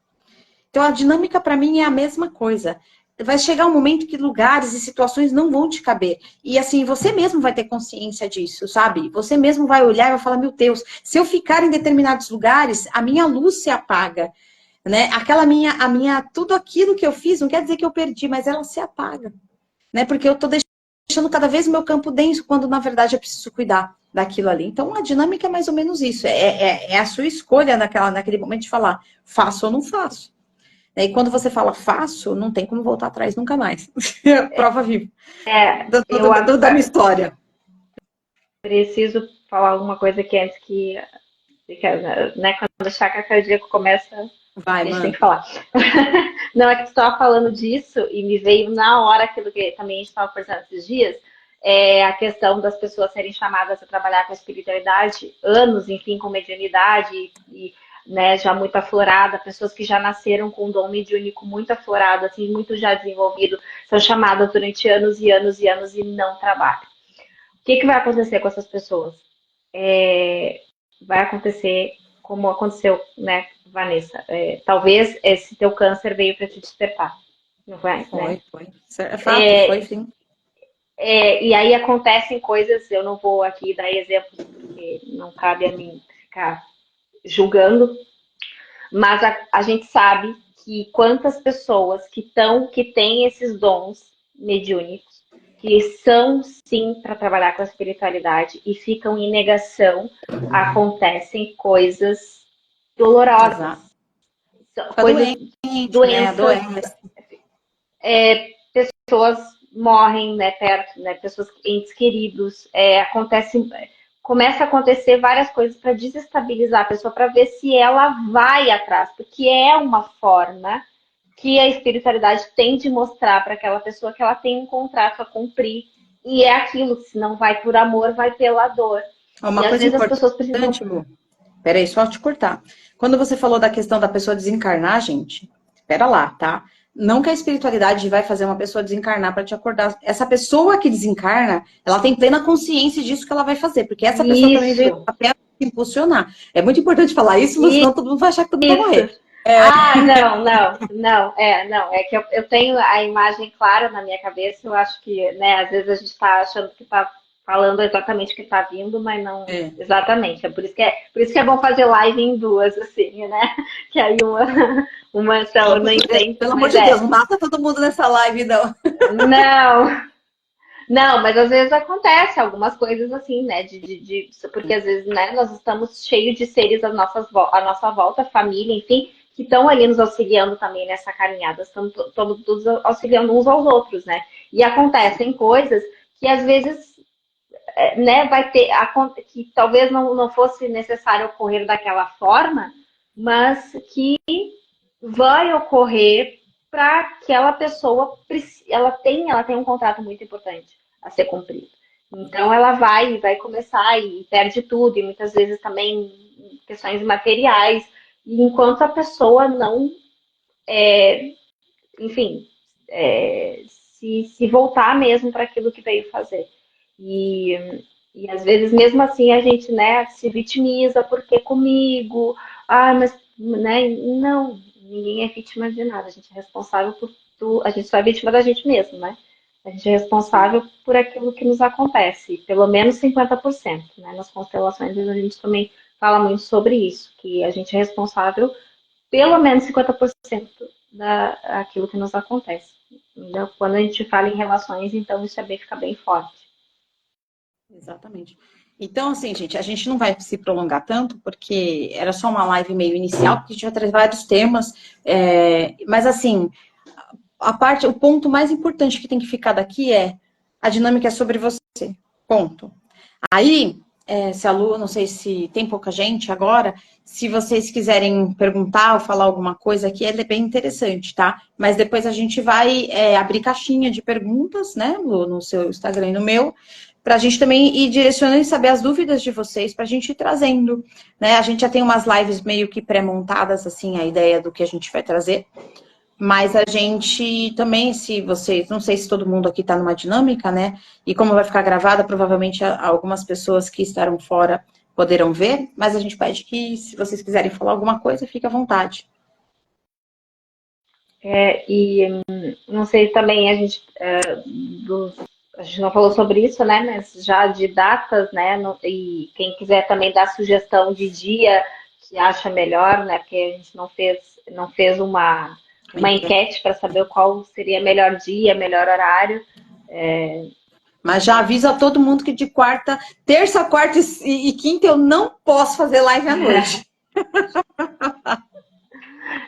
Então a dinâmica para mim é a mesma coisa. Vai chegar um momento que lugares e situações não vão te caber. E assim, você mesmo vai ter consciência disso, sabe? Você mesmo vai olhar e vai falar: meu Deus, se eu ficar em determinados lugares, a minha luz se apaga. Né? Tudo aquilo que eu fiz, não quer dizer que eu perdi, mas ela se apaga, né? Porque eu tô deixando cada vez o meu campo denso, quando na verdade eu preciso cuidar daquilo ali. Então a dinâmica é mais ou menos isso. É a sua escolha naquele momento de falar, faço ou não faço. E quando você fala faço, não tem como voltar atrás nunca mais. Prova viva Eu da minha história. preciso falar alguma coisa aqui antes né, quando o chakra cardíaco começa, Vai, a gente tem mano. que falar. Não, é que tu estava falando disso e me veio na hora aquilo que também a gente estava conversando esses dias, a questão das pessoas serem chamadas a trabalhar com a espiritualidade, anos, enfim, com mediunidade e né, já muito aflorada, pessoas que já nasceram com um dom mediúnico muito aflorado, assim, muito já desenvolvido, são chamadas durante anos e anos e anos e não trabalham. O que vai acontecer com essas pessoas? Vai acontecer como aconteceu, né, Vanessa? Talvez esse teu câncer veio para te despertar, não vai, né? Foi. É fato, foi sim. E aí acontecem coisas, eu não vou aqui dar exemplos, porque não cabe a mim ficar julgando, mas a gente sabe que quantas pessoas que têm esses dons mediúnicos, que são sim para trabalhar com a espiritualidade e ficam em negação, acontecem coisas dolorosas, Exato. Fica coisas, doente, né? doenças, Adoece. pessoas morrem, né, perto, né, pessoas, entes queridos, começa a acontecer várias coisas para desestabilizar a pessoa, para ver se ela vai atrás, porque é uma forma que a espiritualidade tem de mostrar para aquela pessoa que ela tem um contrato a cumprir, e é aquilo, se não vai por amor, vai pela dor. E Uma às coisa vezes as pessoas precisam. importante, Lu. Peraí, só te cortar. Quando você falou da questão da pessoa desencarnar, gente, espera lá, tá? Não que a espiritualidade vai fazer uma pessoa desencarnar para te acordar. Essa pessoa que desencarna, ela tem plena consciência disso que ela vai fazer, porque essa pessoa também veio no Isso, papel de impulsionar. É muito importante falar isso, Lu, senão todo mundo vai achar que todo mundo vai isso. morrer. Ah, não. É que eu tenho a imagem clara na minha cabeça. Eu acho que, né, às vezes a gente está achando que está falando exatamente o que está vindo, mas não É. exatamente. Por isso que é bom fazer live em duas, assim, né? Que aí uma só não entende, Pelo amor mas de Deus, não mata todo mundo nessa live, não. Não, não, mas às vezes acontece algumas coisas assim, né? Porque às vezes, né, nós estamos cheios de seres à nossa volta, família, enfim, que estão ali nos auxiliando também nessa caminhada, estamos todos auxiliando uns aos outros, né? E acontecem coisas que às vezes, né, que talvez não fosse necessário ocorrer daquela forma, mas que vai ocorrer para aquela pessoa, ela tem um contrato muito importante a ser cumprido. Então ela vai começar e perde tudo, e muitas vezes também questões materiais, e enquanto a pessoa não, enfim, se voltar mesmo para aquilo que veio fazer. E, e às vezes, mesmo assim, a gente, né, se vitimiza, porque comigo, mas, né, não, ninguém é vítima de nada, a gente é responsável por tudo, a gente só é vítima da gente mesmo, né? A gente é responsável por aquilo que nos acontece, pelo menos 50%, né? Nas constelações a gente também fala muito sobre isso, que a gente é responsável pelo menos 50% daquilo que nos acontece. Então, quando a gente fala em relações, então isso fica bem forte. Exatamente. Então, assim, gente, a gente não vai se prolongar tanto, porque era só uma live meio inicial, porque a gente vai trazer vários temas, mas assim, o ponto mais importante que tem que ficar daqui é a dinâmica é sobre você. Ponto. Aí, se a Lu, não sei se tem pouca gente agora, se vocês quiserem perguntar ou falar alguma coisa aqui, é bem interessante, tá? Mas depois a gente vai abrir caixinha de perguntas, né, Lu, no seu Instagram e no meu, para a gente também ir direcionando e saber as dúvidas de vocês, para a gente ir trazendo, né? A gente já tem umas lives meio que pré-montadas, assim, a ideia do que a gente vai trazer. Mas a gente também, se vocês, não sei se todo mundo aqui está numa dinâmica, né? E como vai ficar gravada, provavelmente algumas pessoas que estarão fora poderão ver, mas a gente pede que, se vocês quiserem falar alguma coisa, fique à vontade. E não sei também, a gente não falou sobre isso, né? Mas já de datas, né? E quem quiser também dar sugestão de dia que acha melhor, né? Porque a gente não fez uma enquete para saber qual seria melhor dia, melhor horário. Mas já aviso a todo mundo que de terça, quarta e quinta eu não posso fazer live à noite.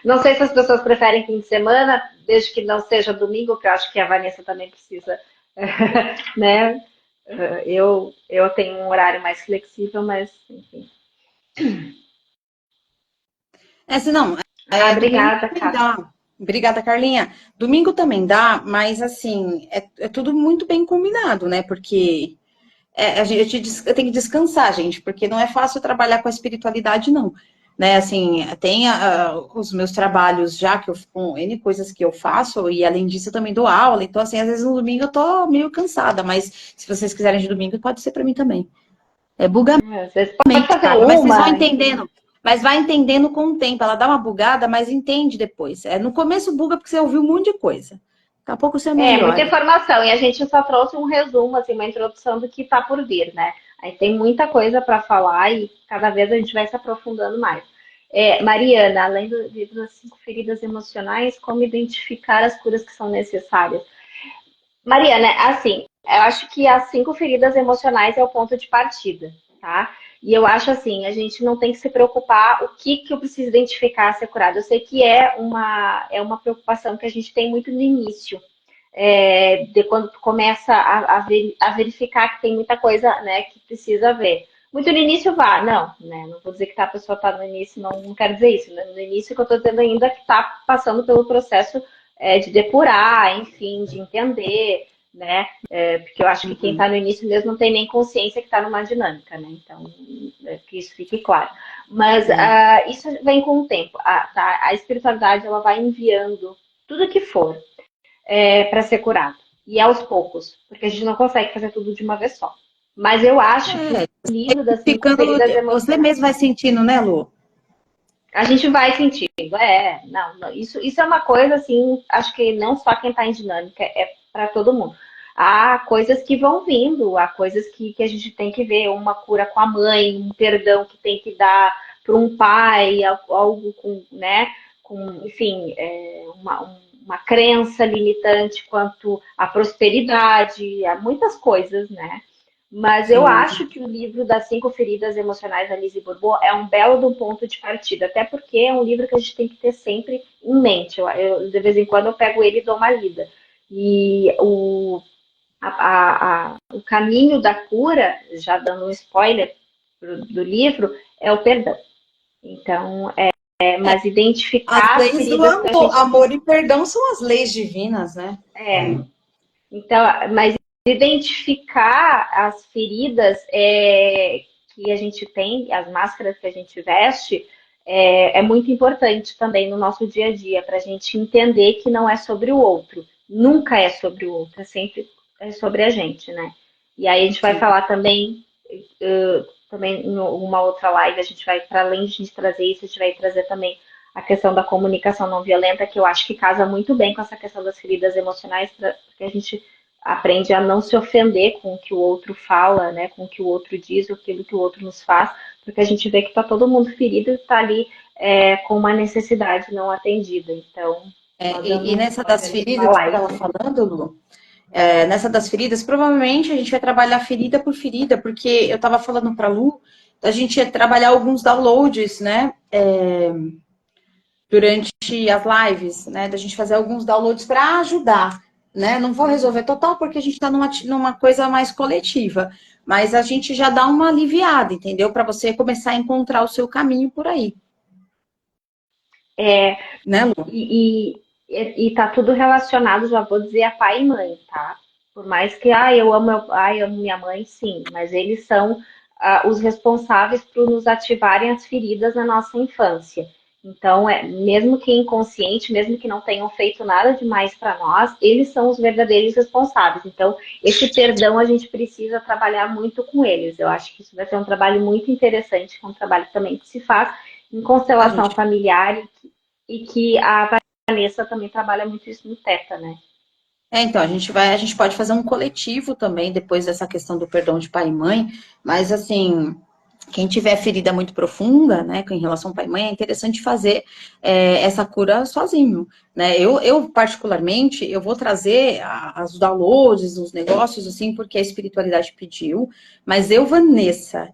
Não sei se as pessoas preferem fim de semana, desde que não seja domingo, que eu acho que a Vanessa também precisa, né? Eu tenho um horário mais flexível, mas enfim. Se não, domingo Obrigada, também Kátia. dá. Obrigada, Carlinha. Domingo também dá, mas assim, é tudo muito bem combinado, né? Porque eu tenho que descansar, gente, porque não é fácil trabalhar com a espiritualidade, não. Né, assim, tem os meus trabalhos já, com N coisas que eu faço, e além disso eu também dou aula, então, assim, às vezes no domingo eu tô meio cansada, mas se vocês quiserem de domingo, pode ser para mim também. É bugamento, Às vezes pode fazer sabe? Mas vocês vão uma, enfim. entendendo. Mas vai entendendo com o tempo. Ela dá uma bugada, mas entende depois. No começo buga porque você ouviu um monte de coisa. Daqui a pouco você Muita melhora. informação. E a gente só trouxe um resumo, assim, uma introdução do que está por vir, né? Aí tem muita coisa para falar e cada vez a gente vai se aprofundando mais. Mariana, além do livro das 5 feridas emocionais, como identificar as curas que são necessárias? Mariana, assim, eu acho que as 5 feridas emocionais é o ponto de partida, tá? E eu acho assim, a gente não tem que se preocupar o que eu preciso identificar a ser curado. Eu sei que é uma preocupação que a gente tem muito no início, de quando tu começa a verificar que tem muita coisa, né, que precisa ver. Muito no início vá, não, né? Não vou dizer que a pessoa está no início, não quero dizer isso. Né? No início que eu estou dizendo ainda que está passando pelo processo de depurar, enfim, de entender, né? Porque eu acho que quem está no início mesmo não tem nem consciência que está numa dinâmica, né? Então, que isso fique claro. Mas isso vem com o tempo. A espiritualidade ela vai enviando tudo que for para ser curado. E aos poucos, porque a gente não consegue fazer tudo de uma vez só. Mas eu acho que o livro das cinco Ficando, feridas você emocionais, mesmo vai sentindo, né, Lu? a gente vai sentindo. Não, isso é uma coisa assim, acho que não só quem está em dinâmica, é para todo mundo. Há coisas que vão vindo, há coisas que a gente tem que ver, uma cura com a mãe, um perdão que tem que dar para um pai, algo com, né, enfim, uma crença limitante quanto à prosperidade, há muitas coisas, né? Mas eu Sim. acho que o livro das 5 feridas emocionais da Lise Bourbeau é um belo de um ponto de partida, até porque é um livro que a gente tem que ter sempre em mente. De vez em quando eu pego ele e dou uma lida. E o caminho da cura, já dando um spoiler do livro, é o perdão. Então, mas As identificar as leis do feridas que a amor, gente. amor e perdão são as leis divinas, né? Então, mas identificar as feridas que a gente tem, as máscaras que a gente veste, é muito importante também no nosso dia a dia, para a gente entender que não é sobre o outro. nunca é sobre o outro, é sempre sobre a gente, né? E aí a gente vai Sim. falar também, também em uma outra live, a gente vai, para além de a gente trazer isso, a gente vai trazer também a questão da comunicação não violenta, que eu acho que casa muito bem com essa questão das feridas emocionais, porque a gente aprende a não se ofender com o que o outro fala, né, com o que o outro diz, ou aquilo que o outro nos faz, porque a gente vê que está todo mundo ferido e está ali com uma necessidade não atendida. Então, só E dando nessa das uma feridas que você estava light. falando, Lu, nessa das feridas, provavelmente a gente vai trabalhar ferida por ferida, porque eu estava falando para a Lu, a gente ia trabalhar alguns downloads, né? Durante as lives, né? Da gente fazer alguns downloads para ajudar, né? Não vou resolver total, porque a gente está numa coisa mais coletiva, mas a gente já dá uma aliviada, entendeu? Para você começar a encontrar o seu caminho por aí, É, né, Lu? e tá tudo relacionado, já vou dizer, a pai e mãe, tá? Por mais que, eu amo minha mãe, sim, mas eles são os responsáveis por nos ativarem as feridas na nossa infância. Então, mesmo que inconsciente, mesmo que não tenham feito nada demais para nós, eles são os verdadeiros responsáveis. Então, esse perdão a gente precisa trabalhar muito com eles. Eu acho que isso vai ser um trabalho muito interessante, que é um trabalho também que se faz em A constelação gente familiar e que a Vanessa também trabalha muito isso no Teta, né? então, a gente pode fazer um coletivo também depois dessa questão do perdão de pai e mãe, mas assim, quem tiver ferida muito profunda, né, em relação ao pai e mãe, é interessante fazer essa cura sozinho, né? Eu, particularmente, eu vou trazer os downloads, os negócios, assim, porque a espiritualidade pediu, mas Vanessa,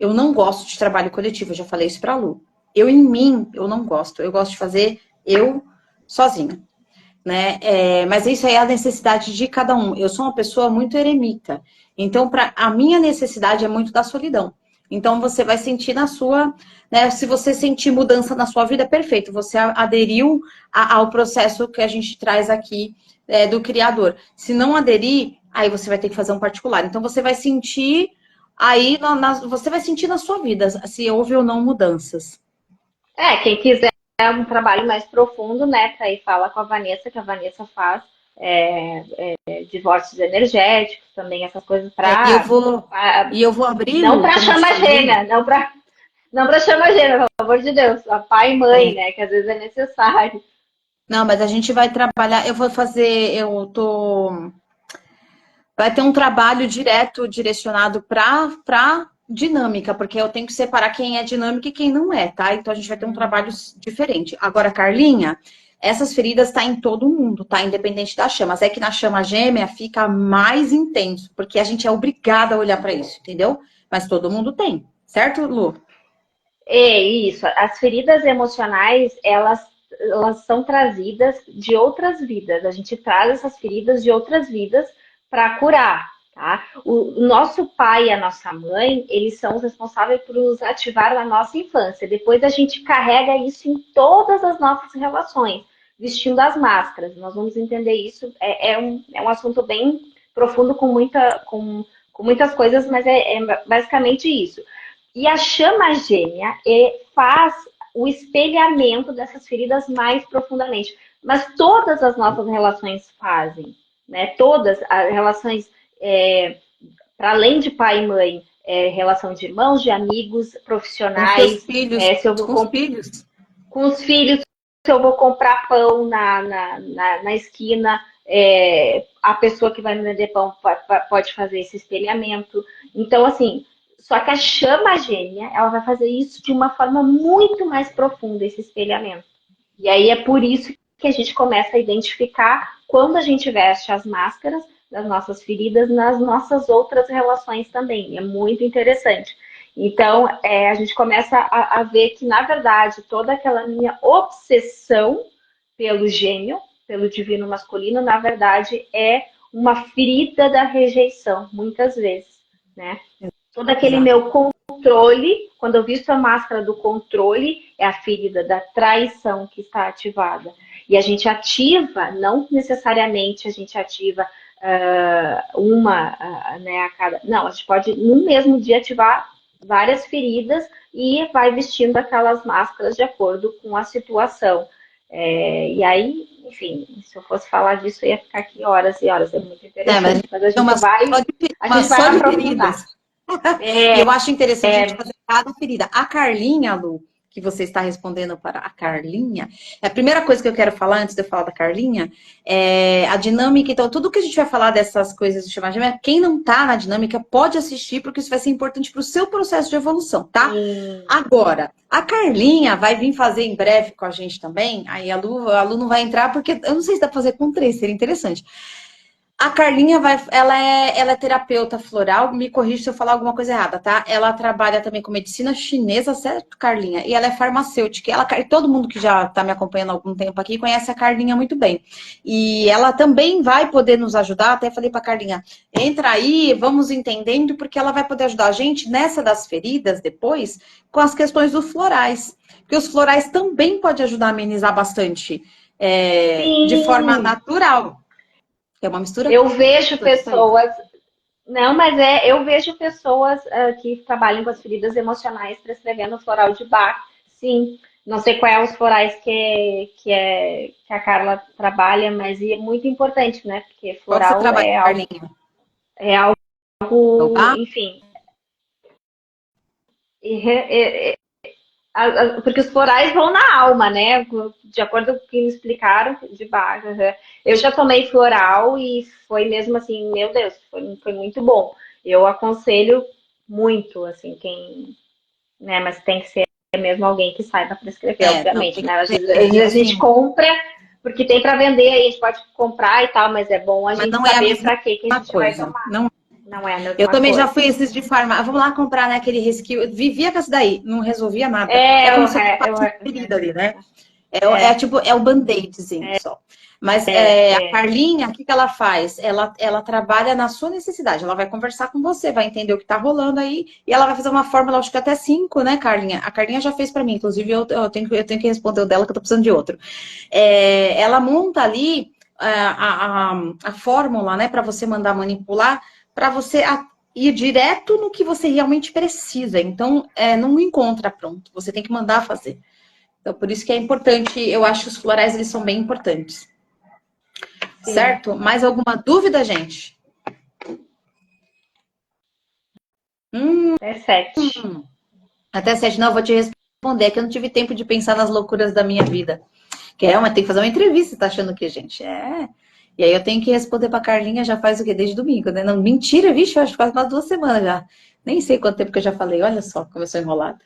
eu não gosto de trabalho coletivo, eu já falei isso pra Lu. Eu, em mim, eu não gosto, eu gosto de fazer eu sozinha, né? Mas isso aí é a necessidade de cada um. Eu sou uma pessoa muito eremita, então a minha necessidade é muito da solidão. Então você vai sentir na sua, né? Se você sentir mudança na sua vida, perfeito. Você aderiu ao processo que a gente traz aqui do Criador. Se não aderir, aí você vai ter que fazer um particular. Então você vai sentir aí, você vai sentir na sua vida se houve ou não mudanças. Quem quiser um trabalho mais profundo, né, tá aí fala com a Vanessa, que a Vanessa faz divórcios energéticos, também essas coisas E eu para vou e eu vou abrir, não Lu, para como eu te chama falei. gêmea, não para chama gêmea, pelo amor de Deus, a pai e mãe, É, né, que às vezes é necessário. não, mas a gente vai trabalhar. Eu vou fazer. Eu tô. Vai ter um trabalho direto direcionado para dinâmica, porque eu tenho que separar quem é dinâmica e quem não é, tá? Então a gente vai ter um trabalho diferente. Agora, Carlinha, essas feridas tá em todo mundo, tá? Independente da chama. Mas é que na chama gêmea fica mais intenso, porque a gente é obrigada a olhar para isso, entendeu? Mas todo mundo tem, certo, Lu? É isso, as feridas emocionais, elas são trazidas de outras vidas. A gente traz essas feridas de outras vidas para curar, tá? O nosso pai e a nossa mãe, eles são os responsáveis por nos ativar na nossa infância. Depois a gente carrega isso em todas as nossas relações, vestindo as máscaras. Nós vamos entender isso. É um assunto bem profundo com muitas coisas, mas é basicamente isso. E a chama gêmea faz o espelhamento dessas feridas mais profundamente. Mas todas as nossas relações fazem, né? Todas as relações, para além de pai e mãe, relação de irmãos, de amigos, Com seus profissionais, filhos, se eu vou com os filhos. com os filhos, se eu vou comprar pão na esquina, a pessoa que vai me vender pão pode fazer esse espelhamento. Então, assim, só que a chama gêmea, ela vai fazer isso de uma forma muito mais profunda, esse espelhamento. E aí é por isso que a gente começa a identificar quando a gente veste as máscaras das nossas feridas nas nossas outras relações também. É muito interessante. Então, a gente começa a ver que, na verdade, toda aquela minha obsessão pelo gênio, pelo divino masculino, na verdade, é uma ferida da rejeição, muitas vezes, né? Todo aquele Exato. meu controle, quando eu visto a máscara do controle, é a ferida da traição que está ativada. E a gente ativa, não necessariamente a gente ativa né, a cada. Não, a gente pode no mesmo dia ativar várias feridas e vai vestindo aquelas máscaras de acordo com a situação. E aí, enfim, se eu fosse falar disso, eu ia ficar aqui horas e horas, é muito É, mas interessante, mas a tem gente vai, a uma gente vai só de aprofundar. feridas. E eu acho interessante a gente fazer cada ferida. A Carlinha, Lu, que você está respondendo para a Carlinha, a primeira coisa que eu quero falar, antes de eu falar da Carlinha, é a dinâmica. Então, tudo que a gente vai falar dessas coisas de chamar de quem não está na dinâmica pode assistir, porque isso vai ser importante para o seu processo de evolução, tá? Agora, a Carlinha vai vir fazer em breve com a gente também. Aí a Lu não vai entrar, porque eu não sei se dá para fazer com 3, seria interessante. A Carlinha ela é terapeuta floral, me corrija se eu falar alguma coisa errada, tá? Ela trabalha também com medicina chinesa, certo, Carlinha? E ela é farmacêutica. Todo mundo que já está me acompanhando há algum tempo aqui conhece a Carlinha muito bem. E ela também vai poder nos ajudar. Até falei para a Carlinha, entra aí, vamos entendendo, porque ela vai poder ajudar a gente nessa das feridas depois, com as questões dos florais. Porque os florais também podem ajudar a amenizar bastante, de forma Sim, natural. É uma mistura eu vejo complexa aí. pessoas. Não, mas eu vejo pessoas que trabalham com as feridas emocionais prescrevendo floral de Bach. Sim, não sei qual é os florais que a Carla trabalha, mas é muito importante, né? Porque Qual que você floral trabalha, Carlinha? é algo, Oba? enfim, porque os florais vão na alma, né? De acordo com o que me explicaram de Bach. Eu já tomei floral e foi mesmo assim, meu Deus, foi muito bom. Eu aconselho muito, assim, quem, né? Mas tem que ser mesmo alguém que saiba prescrever, Não, obviamente, tem que né? Às ser. vezes, às vezes a gente Assim, compra porque tem para vender, aí a gente pode comprar e tal, mas é bom a mas gente não é a saber mesma para que a gente vai coisa. tomar. Não. Não é a Eu mesma também já coisa. fui esses de farmácia. Vamos lá comprar, né, aquele rescue. Eu vivia com essa daí, não resolvia nada. É É, como se eu tapasse uma ferida ali, né? é, Tipo, é o band-aidzinho só. Mas a Carlinha, o que ela faz? Ela trabalha na sua necessidade. Ela vai conversar com você, vai entender o que tá rolando aí, e ela vai fazer uma fórmula, acho que até 5, né, Carlinha? A Carlinha já fez para mim, inclusive eu tenho que responder o dela, que eu tô precisando de outro. Ela monta ali a fórmula, né, para você mandar manipular, para você ir direto no que você realmente precisa. Então, não encontra pronto, você tem que mandar fazer. Então, por isso que é importante, eu acho que os florais, eles são bem importantes. sim, Certo? Mais alguma dúvida, gente? é 7. Até 7, não, eu vou te responder, que eu não tive tempo de pensar nas loucuras da minha vida. Mas tem que fazer uma entrevista, tá achando que, gente? E aí eu tenho que responder pra Carlinha já faz o quê? Desde domingo, né? Não, mentira, vixe, eu acho que faz umas 2 semanas já. Nem sei quanto tempo que eu já falei, olha só, começou enrolado.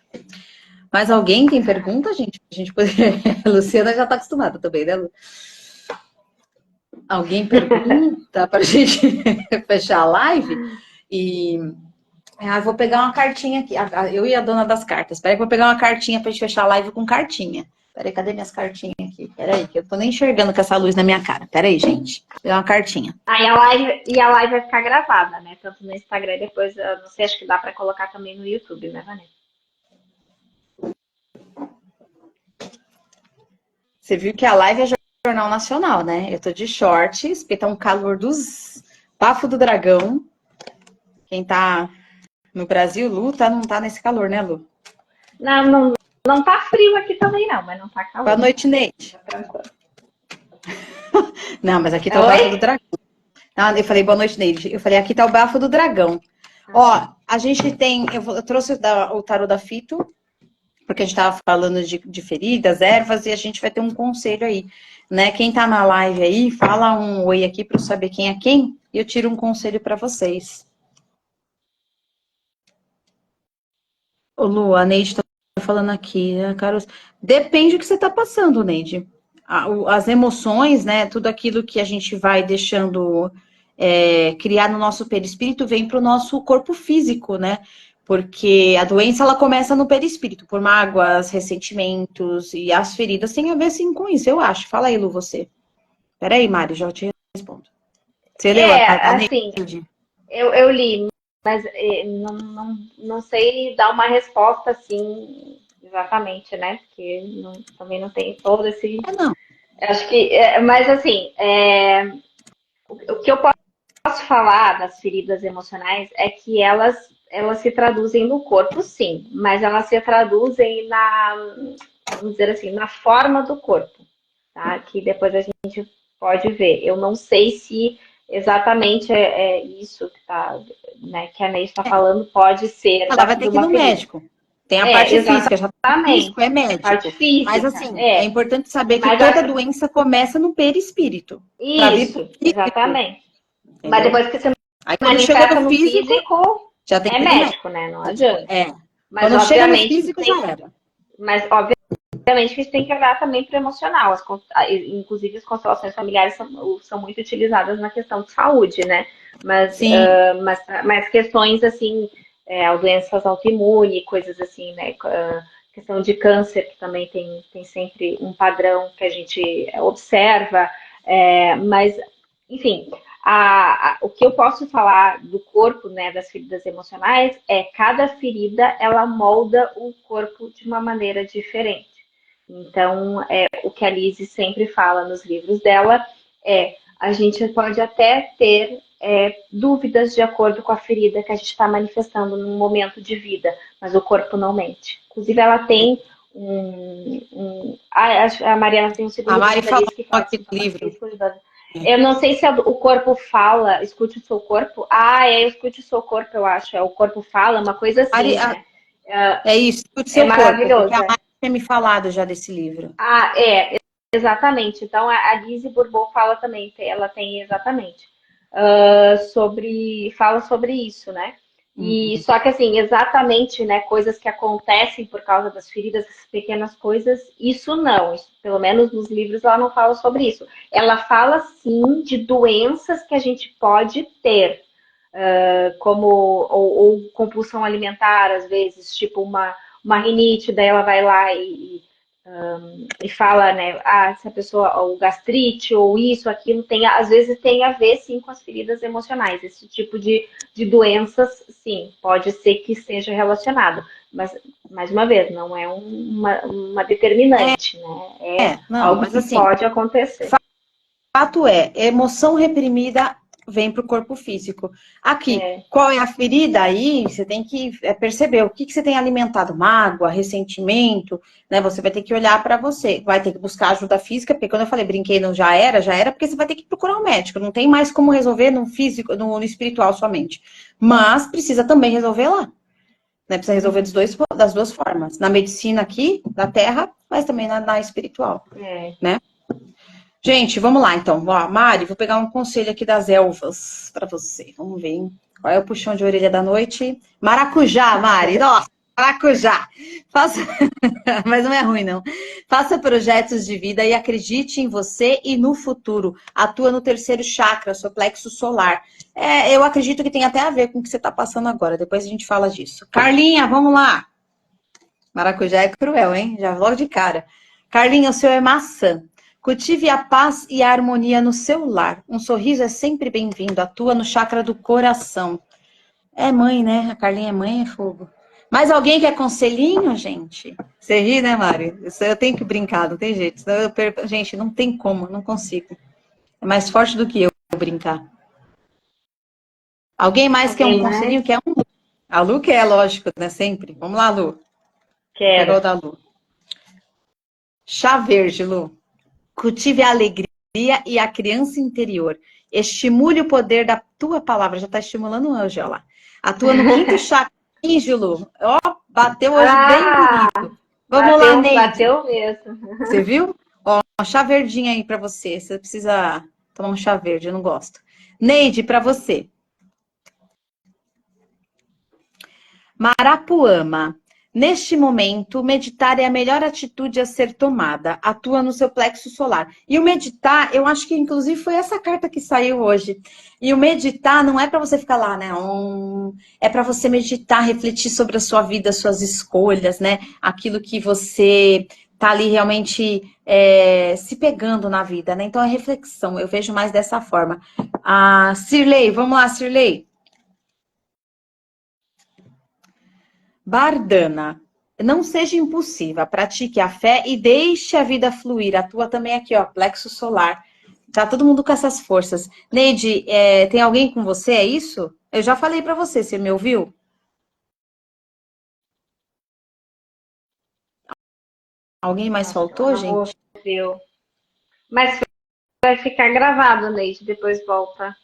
Mas alguém tem pergunta, gente? A gente poder... A Luciana já tá acostumada também, né, Lu? Alguém pergunta pra gente fechar a live? E eu vou pegar uma cartinha aqui. Eu e a dona das cartas. Peraí, que eu vou pegar uma cartinha pra gente fechar a live com cartinha. Peraí, cadê minhas cartinhas aqui? Peraí, que eu tô nem enxergando com essa luz na minha cara. Peraí, gente. Vou pegar uma cartinha. Aí a live vai ficar gravada, né? Tanto no Instagram, depois, eu não sei, acho que dá para colocar também no YouTube, né, Vanessa? Você viu que a live é Jornal Nacional, né? Eu tô de shorts, porque tá um calor dos bafo do dragão. Quem tá no Brasil, Lu, não tá nesse calor, né, Lu? Não, não, não tá frio aqui também, não, mas não tá Boa calor. noite, Neide. Tá tranquilo. Não, mas aqui tá o bafo do Oi? dragão. Ah, eu falei boa noite, Neide. Eu falei, aqui tá o bafo do dragão. Ó, a gente tem. Eu trouxe o tarô da Fito, porque a gente tava falando de feridas, ervas, e a gente vai ter um conselho aí. Né? Quem tá na live aí, fala um oi aqui para eu saber quem é quem, e eu tiro um conselho para vocês. Ô, Lu, a Neide tá falando aqui, né, Carlos? Depende do que você tá passando, Neide. As emoções, né? Tudo aquilo que a gente vai deixando criar no nosso perispírito vem para o nosso corpo físico, né? Porque a doença ela começa no perispírito, por mágoas, ressentimentos, e as feridas têm a ver sim com isso, eu acho. Fala aí, Lu, você. Peraí, Mari, já te respondo. Você leu a Assim, Neide? eu li, mas não sei dar uma resposta assim exatamente, né? Porque também não tem todo esse. Não. Acho que, mas assim, o que eu posso falar das feridas emocionais é que elas se traduzem no corpo, sim, mas elas se traduzem vamos dizer assim, na forma do corpo. tá? Que depois a gente pode ver. Eu não sei se exatamente é isso que tá, né, que a Ney está falando, pode ser Ela vai de ter que ir uma no ferida. médico. Tem a É, parte física, já tá exatamente. físico, é A parte médico. Mas física, assim, é importante saber que Mas toda doença começa no perispírito, para vir pro isso, físico, exatamente. Mas entendeu? depois que você Aí quando chegou manifesta no no físico, físico, já tem é que ir no médico, né? Não médico. adianta. É. Mas Quando chega no obviamente que físico, tem, já era. mas obviamente que a gente tem que olhar também para o emocional. Inclusive as constelações familiares são muito utilizadas na questão de saúde, né? Mas, Sim. mas questões assim, doenças autoimunes, coisas assim, né? Questão de câncer, que também tem sempre um padrão que a gente observa. Mas, enfim, o que eu posso falar do corpo, né, das feridas emocionais, é cada ferida ela molda o corpo de uma maneira diferente. Então, o que a Lizzie sempre fala nos livros dela a gente pode até ter dúvidas de acordo com a ferida que a gente está manifestando num momento de vida, mas o corpo não mente. Inclusive, ela tem a Mariana tem um A segundo Mari livro da falou Lizzie que fala de aqui no sintomas livro. físicos. Eu não sei se o corpo fala, escute o seu corpo. Escute o seu corpo, eu acho. O corpo fala, uma coisa Mari, assim, né? é isso, escute É seu corpo, porque maravilhoso. a Mari tinha me falado já desse livro. Exatamente. Então, a Lise Bourbeau fala também, ela tem exatamente, fala sobre isso, né? E Uhum. só que assim, exatamente, né, coisas que acontecem por causa das feridas, essas pequenas coisas, isso não, pelo menos nos livros ela não fala sobre isso. Ela fala sim de doenças que a gente pode ter, como ou compulsão alimentar, às vezes, tipo uma rinite, daí ela vai lá e fala, né, se a pessoa, ou gastrite, ou isso, aquilo, às vezes tem a ver, sim, com as feridas emocionais. Esse tipo de doenças, sim, pode ser que esteja relacionado. Mas, mais uma vez, não é uma determinante, né? É Não, algo mas que assim, pode acontecer. fato é, emoção reprimida vem para o corpo físico. Aqui, É, qual é a ferida aí? Você tem que perceber o que você tem alimentado, mágoa, ressentimento, né? Você vai ter que olhar para você, vai ter que buscar ajuda física, porque quando eu falei brinquei, não já era, porque você vai ter que procurar um médico. Não tem mais como resolver no físico, no espiritual somente. Mas precisa também resolver lá. Né? Precisa resolver das duas formas. Na medicina aqui, da terra, mas também na espiritual. é. Né? Gente, vamos lá então. Ó, Mari, vou pegar um conselho aqui das elfas para você. Vamos ver, hein? Qual é o puxão de orelha da noite? Maracujá, Mari. Nossa, maracujá. Faça... Mas não é ruim, não. Faça projetos de vida e acredite em você e no futuro. Atua no terceiro chakra, seu plexo solar. Eu acredito que tem até a ver com o que você está passando agora. Depois a gente fala disso. Carlinha, vamos lá. Maracujá é cruel, hein? Já logo de cara. Carlinha, o seu é maçã. Cultive a paz e a harmonia no seu lar. Um sorriso é sempre bem-vindo. Atua no chakra do coração. É mãe, né? A Carlinha é mãe, é fogo. Mais alguém quer conselhinho, gente? Você ri, né, Mari? Isso eu tenho que brincar, não tem jeito. Senão eu perco... Gente, não tem como, não consigo. É mais forte do que eu brincar. Alguém mais quer um Alguém mais? conselhinho? Quer um? A Lu quer, lógico, né? Sempre. Vamos lá, Lu. Vou pegar Quero. o da Lu. Chá verde, Lu. Cultive a alegria e a criança interior. Estimule o poder da tua palavra. Já está estimulando o anjo, olha lá. Atua no quinto chakra, Lu. Ó, bateu hoje bem Ah, bonito. Vamos lá, Neide. bateu mesmo. Você viu? Ó, um chá verdinho aí para você. Você precisa tomar um chá verde, eu não gosto. Neide, para você. Marapuama. Neste momento, meditar é a melhor atitude a ser tomada. Atua no seu plexo solar. E o meditar, eu acho que inclusive foi essa carta que saiu hoje. E o meditar não é para você ficar lá, né? É para você meditar, refletir sobre a sua vida, suas escolhas, né? Aquilo que você tá ali realmente se pegando na vida, né? Então é reflexão. Eu vejo mais dessa forma. Ah, Cirlei, vamos lá, Cirlei. Bardana, não seja impulsiva, pratique a fé e deixe a vida fluir. Atua também aqui, ó, plexo solar. Tá todo mundo com essas forças. Neide, tem alguém com você, é isso? Eu já falei pra você, você me ouviu? Alguém mais Acho que ela faltou, não gente? ouviu. Mas vai ficar gravado, Neide, depois volta.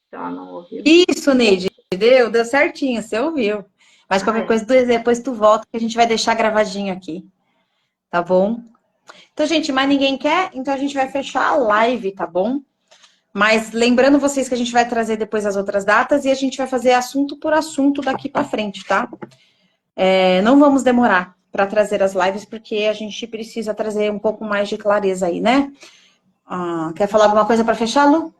Se ela não ouviu. Isso, Neide, deu certinho, você ouviu. Mas qualquer Ai, coisa, depois tu volta, que a gente vai deixar gravadinho aqui, tá bom? Então, gente, mais ninguém quer? Então a gente vai fechar a live, tá bom? Mas lembrando vocês que a gente vai trazer depois as outras datas e a gente vai fazer assunto por assunto daqui pra frente, tá? Não vamos demorar para trazer as lives, porque a gente precisa trazer um pouco mais de clareza aí, né? Quer falar alguma coisa para fechar, Lu?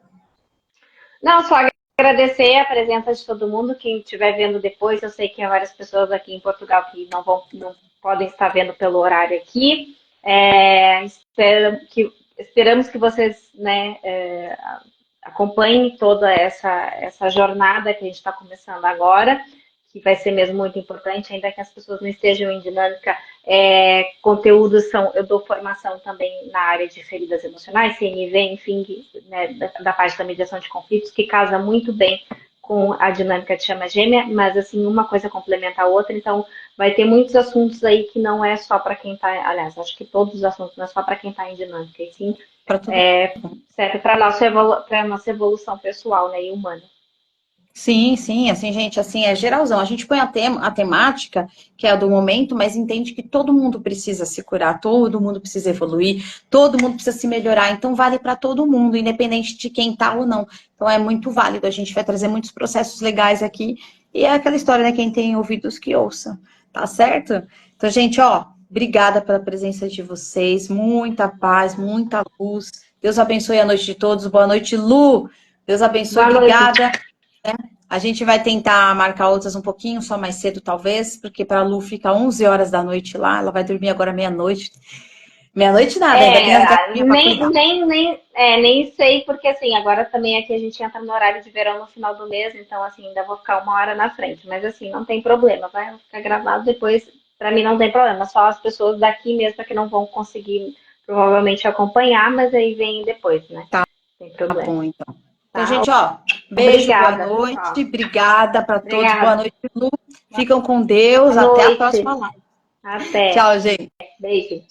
não, só agradecer a presença de todo mundo. Quem estiver vendo depois, eu sei que há várias pessoas aqui em Portugal que não podem estar vendo pelo horário aqui. Esperamos que vocês, né, acompanhem toda essa jornada que a gente está começando agora, que vai ser mesmo muito importante, ainda que as pessoas não estejam em dinâmica. Conteúdos eu dou formação também na área de feridas emocionais, CNV, enfim, né, da parte da mediação de conflitos, que casa muito bem com a dinâmica de chama gêmea, mas assim, uma coisa complementa a outra, então vai ter muitos assuntos aí que não é só para quem está, aliás, acho que todos os assuntos não é só para quem está em dinâmica, e sim serve para a nossa evolução pessoal, né, e humana. Sim, sim, assim, gente, assim, é geralzão. A gente põe a temática, que é a do momento, mas entende que todo mundo precisa se curar, todo mundo precisa evoluir, todo mundo precisa se melhorar. Então, vale para todo mundo, independente de quem tá ou não. Então, é muito válido. A gente vai trazer muitos processos legais aqui. E é aquela história, né? Quem tem ouvidos que ouça, tá certo? Então, gente, ó, obrigada pela presença de vocês. Muita paz, muita luz. Deus abençoe a noite de todos. Boa noite, Lu. Deus abençoe, Boa noite. obrigada. A gente vai tentar marcar outras um pouquinho, só mais cedo talvez, porque para a Lu fica 11 horas da noite lá, ela vai dormir agora meia-noite. Meia-noite nada, ainda tem as gatinhas para cuidar. Nem sei, porque assim, agora também aqui a gente entra no horário de verão no final do mês, então assim, ainda vou ficar uma hora na frente. Mas assim, não tem problema, vai ficar gravado depois, para mim não tem problema, só as pessoas daqui mesmo que não vão conseguir provavelmente acompanhar, mas aí vem depois, né? Tá Sem problema. bom, então. Então, Tá? gente, ó, beijo, boa Obrigada, noite, pessoal. obrigada para todos, boa Obrigada. noite, Lu. Ficam com Deus, Boa até a noite. próxima live. Até. Tchau, gente. Beijo.